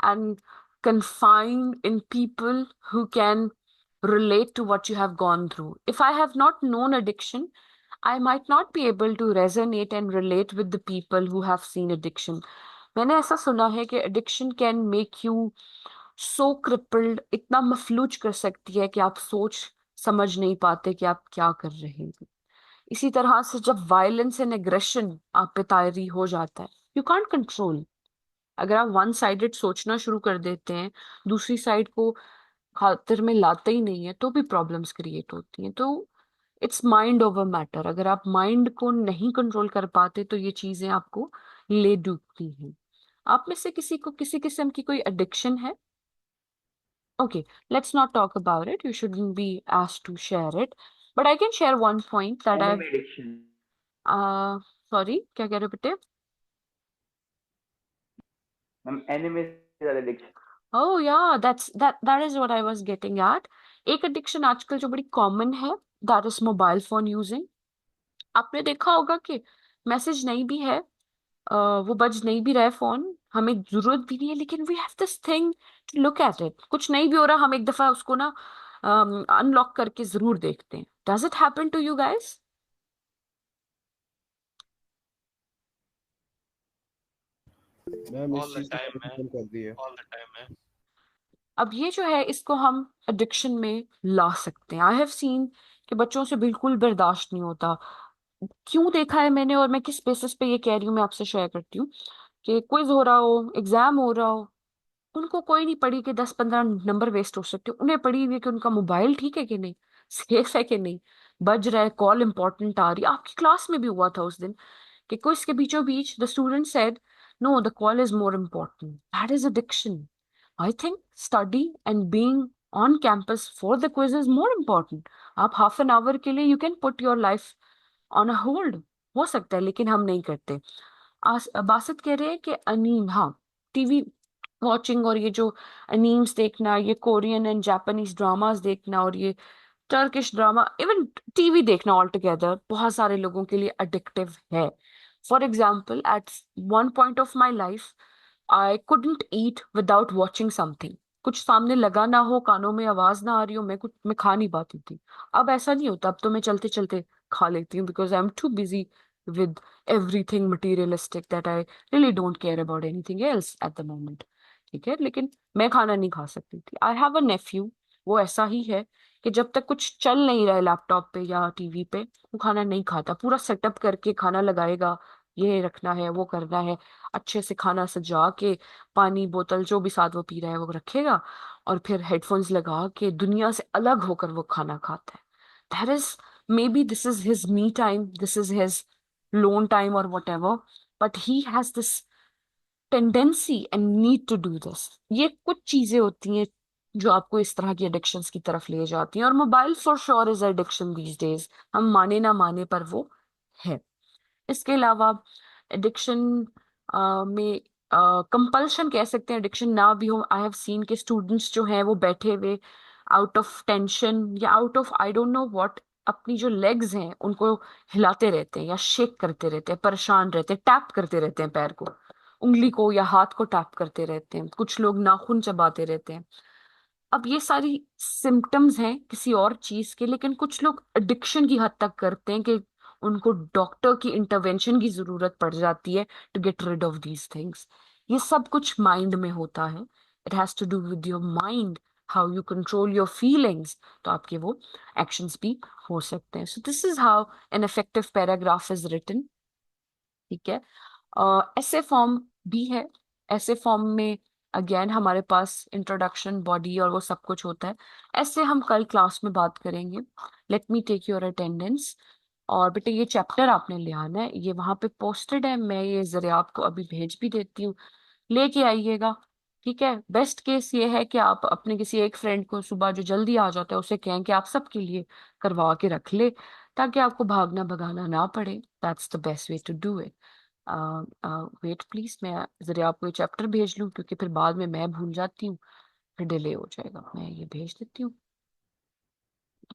and confide in people who can relate to what you have gone through. If I have not known addiction, I might not be able to resonate and relate with the people who have seen addiction. मैंने ऐसा सुना है कि addiction can make you so crippled, इतना मफलूज कर सकती है कि आप सोच समझ नहीं पाते कि आप क्या कर रहे हैं. इसी तरह से जब वायलेंस एंड एग्रेशन आप पे तारी हो जाता है, यू कांट कंट्रोल. अगर आप वन साइडेड सोचना शुरू कर देते हैं, दूसरी साइड को खातिर में लाते ही नहीं है, तो भी प्रॉब्लम्स क्रिएट होती हैं. तो इट्स माइंड ओवर मैटर. अगर आप माइंड को नहीं कंट्रोल कर पाते तो ये चीजें आपको ले डूबती हैं. आप में से किसी को किसी किस्म की कोई एडिक्शन है? Okay, let's not talk about it. You shouldn't be asked to share it. But I can share one point that I've Anime addiction. sorry, क्या कह रहे हो बेटे? Anime is an addiction. Oh yeah, that is what I was getting at. एक addiction आजकल जो बड़ी common है, that is mobile phone using. आपने देखा होगा कि मैसेज नहीं भी है, वो बज नहीं भी रहा है फोन, हमें जरूरत भी नहीं है, लेकिन we have this thing to look at it. कुछ नहीं भी हो रहा, हम एक दफा उसको ना अनलॉक करके जरूर देखते हैं. Does it happen to you guys? Ma'am All is the चीज को time, मैंने man. खत्म कर दी है. All the time, man. अब ये जो है इसको हम एडिक्शन में ला सकते हैं. आई हैव सीन कि बच्चों से बिल्कुल बर्दाश्त नहीं होता. क्यों देखा है मैंने और मैं किस बेसिस पे ये कह रही हूँ, मैं आपसे शेयर करती हूँ कि क्विज हो रहा हो, एग्जाम हो रहा हो, उनको कोई नहीं पड़ी कि 10-15 नंबर वेस्ट हो सकते हो, उन्हें पड़ी हुई है कि उनका मोबाइल ठीक है कि नहीं, सेफ है कि नहीं, बज रहा है, कॉल इंपॉर्टेंट आ रही है। आपकी क्लास में भी हुआ था उस दिन कि क्विज के बीचों बीच the student said no the call is more important. That is addiction. I think study and being on campus for the quiz is more important. आप हाफ एन आवर के लिए you can put your life on a hold, हो सकता है, लेकिन हम नहीं करते। बासित कह रहे हैं कि अनीम, हाँ, टीवी वॉचिंग और ये जो अनीम्स देखना, ये कोरियन एंड जापानीज ड्रामास देखना और ये टर्किश ड्रामा, इवन टीवी देखना ऑल टुगेदर बहुत सारे लोगों के लिए अडिक्टिव है। For example, at one point of my life I couldn't eat without watching something. कुछ सामने लगा ना हो, कानों में आवाज ना आ रही हो, मैं खा नहीं पाती थी। अब ऐसा नहीं होता, अब तो मैं चलते चलते खा लेती हूँ because I am too busy with everything materialistic that I really don't care about anything else at the moment। ठीक है, लेकिन मैं खाना नहीं खा सकती थी। आई हैव अ नेफ्यू, वो ऐसा ही है कि जब तक कुछ चल नहीं रहा है लैपटॉप पे या टीवी पे, वो खाना नहीं खाता। पूरा सेटअप करके खाना लगाएगा, ये रखना है, वो करना है, अच्छे से खाना सजा के, पानी बोतल जो भी साथ वो पी रहा है वो रखेगा, और फिर हेडफोन्स लगा के दुनिया से अलग होकर वो खाना खाता है। That is, maybe this is his me time, this is his lone time or whatever, but he has this tendency and need to do this। ये कुछ चीजें होती हैं जो आपको इस तरह की एडिक्शंस की तरफ ले जाती हैं, और mobile for sure is addiction these days, हम माने ना माने पर वो है। इसके अलावा एडिक्शन में कंपल्शन कह सकते हैं, एडिक्शन ना भी हो। आई हैव सीन के स्टूडेंट्स जो हैं वो बैठे हुए आउट ऑफ टेंशन या out of I don't know what, अपनी जो लेग्स हैं उनको हिलाते रहते हैं या शेक करते रहते हैं, परेशान रहते हैं, टैप करते रहते हैं पैर को, उंगली को या हाथ को टैप करते रहते हैं, कुछ लोग नाखून चबाते रहते हैं। अब ये सारी सिम्टम्स हैं किसी और चीज के, लेकिन कुछ लोग एडिक्शन की हद तक करते हैं कि उनको डॉक्टर की इंटरवेंशन की जरूरत पड़ जाती है to get rid of these things. ये सब कुछ माइंड में होता है, it has to do with your mind, how you control your feelings, तो आपके वो एक्शंस भी हो सकते हैं। So this is how an effective paragraph is written. ठीक है, ऐसे फॉर्म भी है। ऐसे फॉर्म में अगेन हमारे पास इंट्रोडक्शन, बॉडी और वो सब कुछ होता है। ऐसे हम कल क्लास में बात करेंगे। Let me take your attendance. और बेटे ये चैप्टर आपने ले आना है, ये वहां पे पोस्टेड है, मैं ये जरिए आपको अभी भेज भी देती हूँ, लेके आइएगा। ठीक है, बेस्ट केस ये है कि आप अपने किसी एक फ्रेंड को सुबह जो जल्दी आ जाता है उसे कहें कि आप सबके लिए करवा के रख ले, ताकि आपको भागना भगाना ना पड़े। That's the best way to do it. Wait please, मैं जरा आपको ये चैप्टर भेज लूँ, क्योंकि फिर बाद में मैं भूल जाती हूँ, फिर डिले हो जाएगा। मैं ये भेज देती हूँ।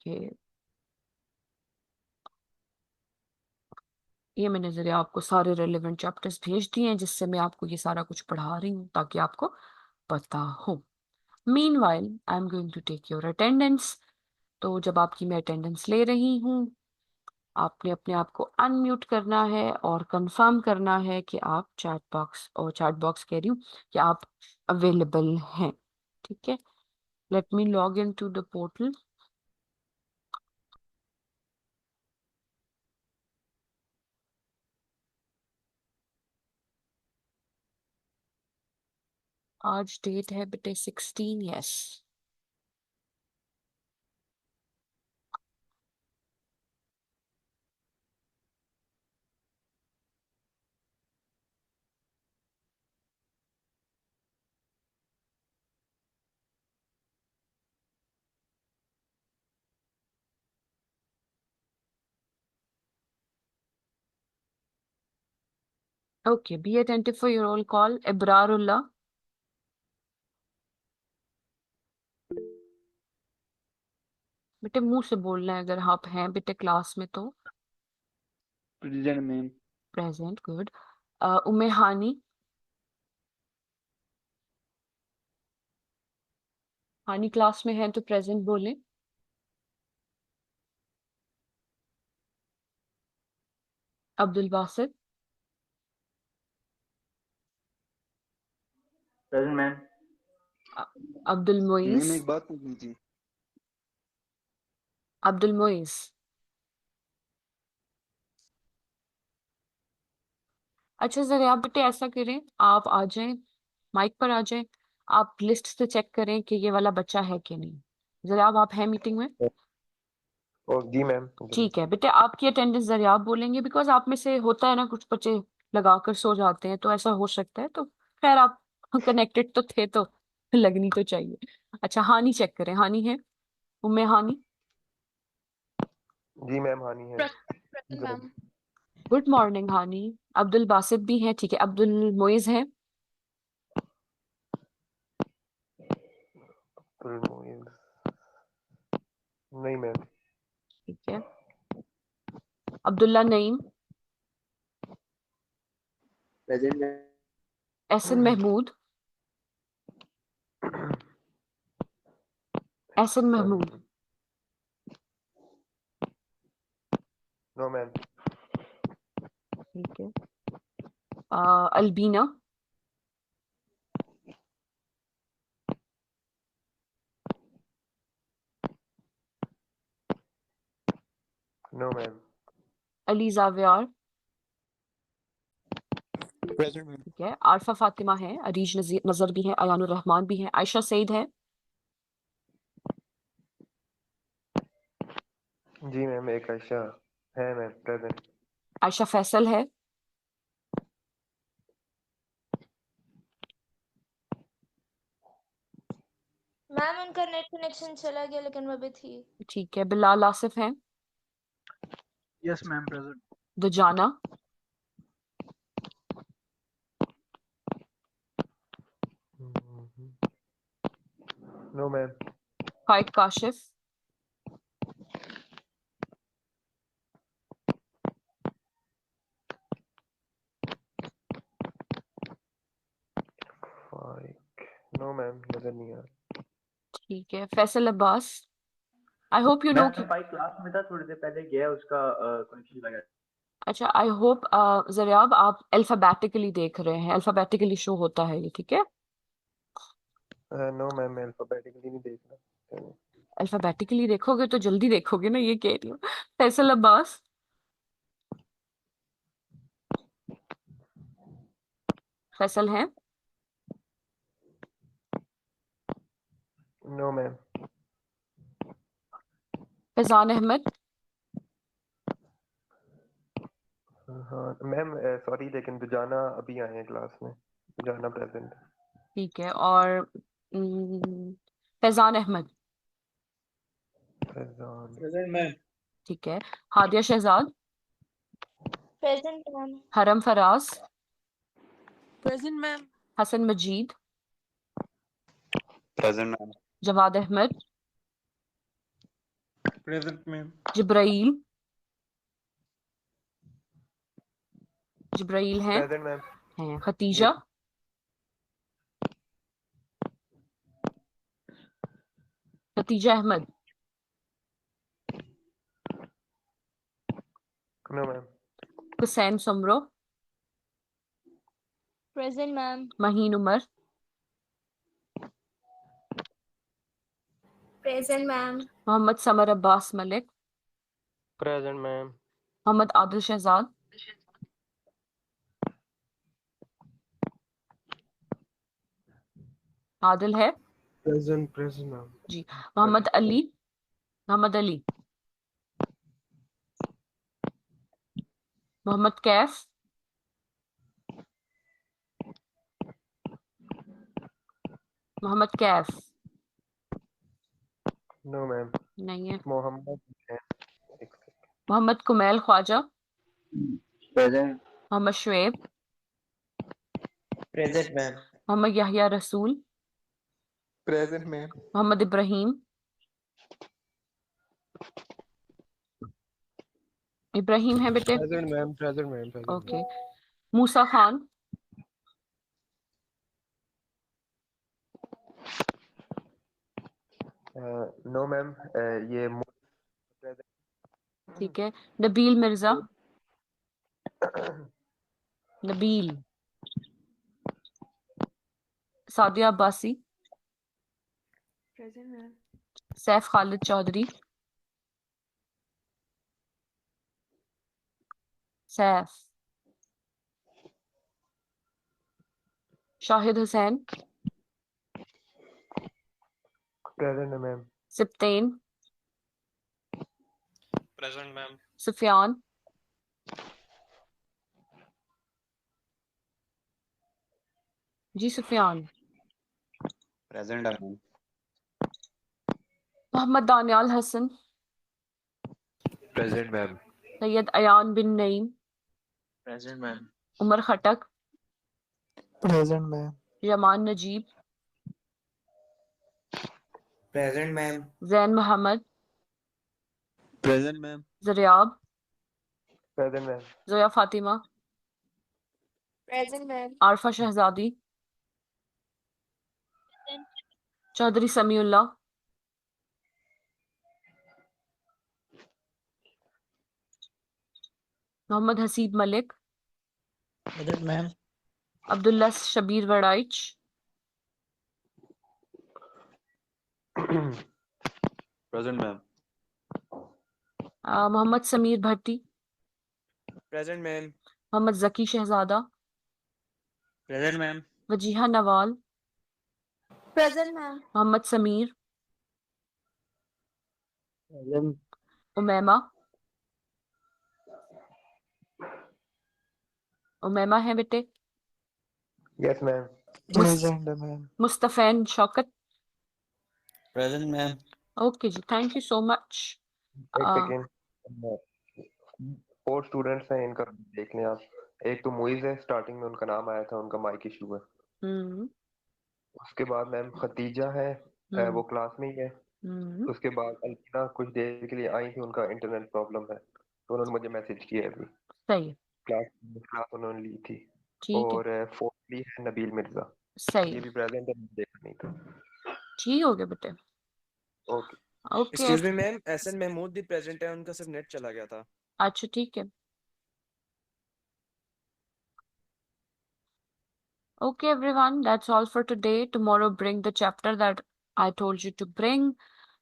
ये ये मैंने जरा आपको सारे रेलेवेंट चैप्टर्स भेज दिए हैं, जिससे मैं आपको ये सारा कुछ पढ़ा रही हूँ ताकि आपको पता हो। Meanwhile I am going to take your attendance. तो जब आपकी मैं अटेंडेंस ले रही हूँ, आपने अपने आप को अनम्यूट करना है और कंफर्म करना है कि आप चैट बॉक्स कह रही हूँ कि आप अवेलेबल हैं। ठीक है, let me log in to the portal. आज डेट है बेटे 16, yes. Okay, be attentive for your roll call. Ibrarullah, बेटे मुंह से बोलना है अगर आप हैं बेटे क्लास में तो। Present ma'am. Present, good. Umme Hani, Hani class में है तो प्रेजेंट बोले। Abdul Basit, present ma'am. Abdul Moiz, ma'am एक बात पूछनी थी। अब्दुल मोइस, अच्छा जरा आप बेटे ऐसा करें, आप आ जाएं, माइक पर आ जाएं, आप लिस्ट से चेक करें कि ये वाला बच्चा है कि नहीं। जरा आप हैं मीटिंग में? ओ जी मैम। ठीक है बेटे, आपकी अटेंडेंस जरा आप बोलेंगे, बिकॉज आप में से होता है ना कुछ बच्चे लगाकर सो जाते हैं, तो ऐसा हो सकता है। तो खैर आप कनेक्टेड तो थे, तो लगनी तो चाहिए। अच्छा हानि चेक करें, हानि है, उम्मे हानि। जी मैम हानि है। Present, ma'am. गुड मॉर्निंग हानि। अब्दुल बासित भी हैं, ठीक है। अब्दुल मोइज हैं? नहीं मैम। ठीक है। Abdullah Naeem? Present. Ehsan Mahmood? Ehsan Mahmood? No ma'am. ठीक है। Albina? No ma'am. Ali Javiar? Present, ma'am. ठीक है। आरफा फातिमा है, अरीज नजर भी है, अयानुर रहमान भी है, आयशा सईद है? जी मैम एक आयशा है मैम प्रेजेंट। आयशा फैसल है? मैम उनका नेट कनेक्शन चला गया लेकिन वो भी थी। ठीक है। बिलाल आसिफ है? Yes, ma'am. Present. Dujana? No ma'am. Faiq Kashif? No ma'am नजर नहीं आ रहा। ठीक है। Faisal Abbas? I hope you know मैं भाई क्लास में था, थोड़ी देर पहले गया, उसका कनेक्शन लगा। अच्छा आई होप जरियाब आप अल्फाबेटिकली देख रहे हैं, अल्फाबेटिकली शो होता है ये, ठीक है? नो मैम मैं अल्फाबेटिकली नहीं देख रहा। अल्फाबेटिकली देखोगे तो जल्दी देखोगे ना, ये कह रही हूँ। फैसल अब्बास? फैसल है? No ma'am. फैजान अहमद? हाँ मैम सॉरी लेकिन दुजाना अभी आए हैं क्लास में। दुजाना प्रेजेंट। ठीक है। और फैजान अहमद? फैजान। Present, ma'am. ठीक है। Hadia Shahzad? Present ma'am. Haram Faraz? Present, ma'am. Hasan मजीद? Present, ma'am. Jawad Ahmad? Present, ma'am. Jibrail? Jibrail हैं? Present ma'am. हैं। Khatija? Khatija Ahmed? No ma'am. Hussain Samro? Present ma'am. Maheen Umar? Present ma'am. Muhammad Samar Abbas Malik? Present ma'am. Muhammad Adil Shahzad? Adil है? Present, present, ma'am. जी। मोहम्मद अली? मोहम्मद अली? मोहम्मद कैफ? मोहम्मद कैफ? No ma'am. नहीं है। मोहम्मद है। Muhammad Kumail Khawaja? Present. Muhammad Shoaib? Present ma'am. Muhammad Yahya Rasool? Present, ma'am. Mohammad Ibrahim? Ibrahim है बेटे? Present, ma'am. Present, ma'am. Present, ma'am. Okay. Musa Khan? No ma'am ये ठीक है। Nabeel Mirza? Nabeel? Sadia Abbasi? Present, ma'am. Saif Khalid Chaudhary? Saif? Shahid Hussain. Present, ma'am. Sibtain. Present, ma'am. Sufyan. जी Sufiyan. Present, ma'am. Mohammad Daniyal Hasan. Present, ma'am. Syed Ayan बिन Naeem. Present, ma'am. Umar खटक. Present, ma'am. यमान Najeeb. Present, ma'am. Jain Mohammad. Present, ma'am. Zariyab. Present, ma'am. Zoya Fatima. Present, ma'am. Arfa शहजादी. Chaudhary Samiullah. Mohammad Haseeb Malik. Present, ma'am. Abdullah Shabir Waraich. Present, ma'am. Mohammad Sameer भट्टी. Present, ma'am. Mohammad जकी शहजादा. Present, ma'am. Wajiha Nawal. Present, ma'am. Mohammad Sameer. Present. Umaima. Umaima है बेटे. Yes, ma'am. Present, ma'am. Mustafain Shaukat. Present, ma'am. Okay जी, thank you so much. एक second, 4 students हैं, इनका देख लें आप. एक तो मुइज है, स्टार्टिंग में उनका नाम आया था, उनका माइक इशू है. उसके बाद मैम खतीजा है, वो क्लास में ही है. उसके बाद अल्पना कुछ देर के लिए आई थी, उनका इंटरनेट प्रॉब्लम है, तो उन्होंने मुझे मैसेज किया अभी. सही. क्लास उन्होंने ली थी. ठीक है. और फोर्थली है नबील मिर्जा. सही. ये भी प्रेजेंट है, देखा नहीं था. ठीक हो गया बेटे. Okay. Okay. Excuse me, ma'am. S N Mahmood भी प्रेजेंट है, उनका सिर्फ नेट चला गया था. अच्छा ठीक है. Okay, everyone, that's all for today. Tomorrow, bring the chapter that I told you to bring,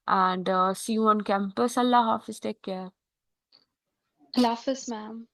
and see you on campus. Allah Hafiz. Take care. Allah Hafiz, ma'am.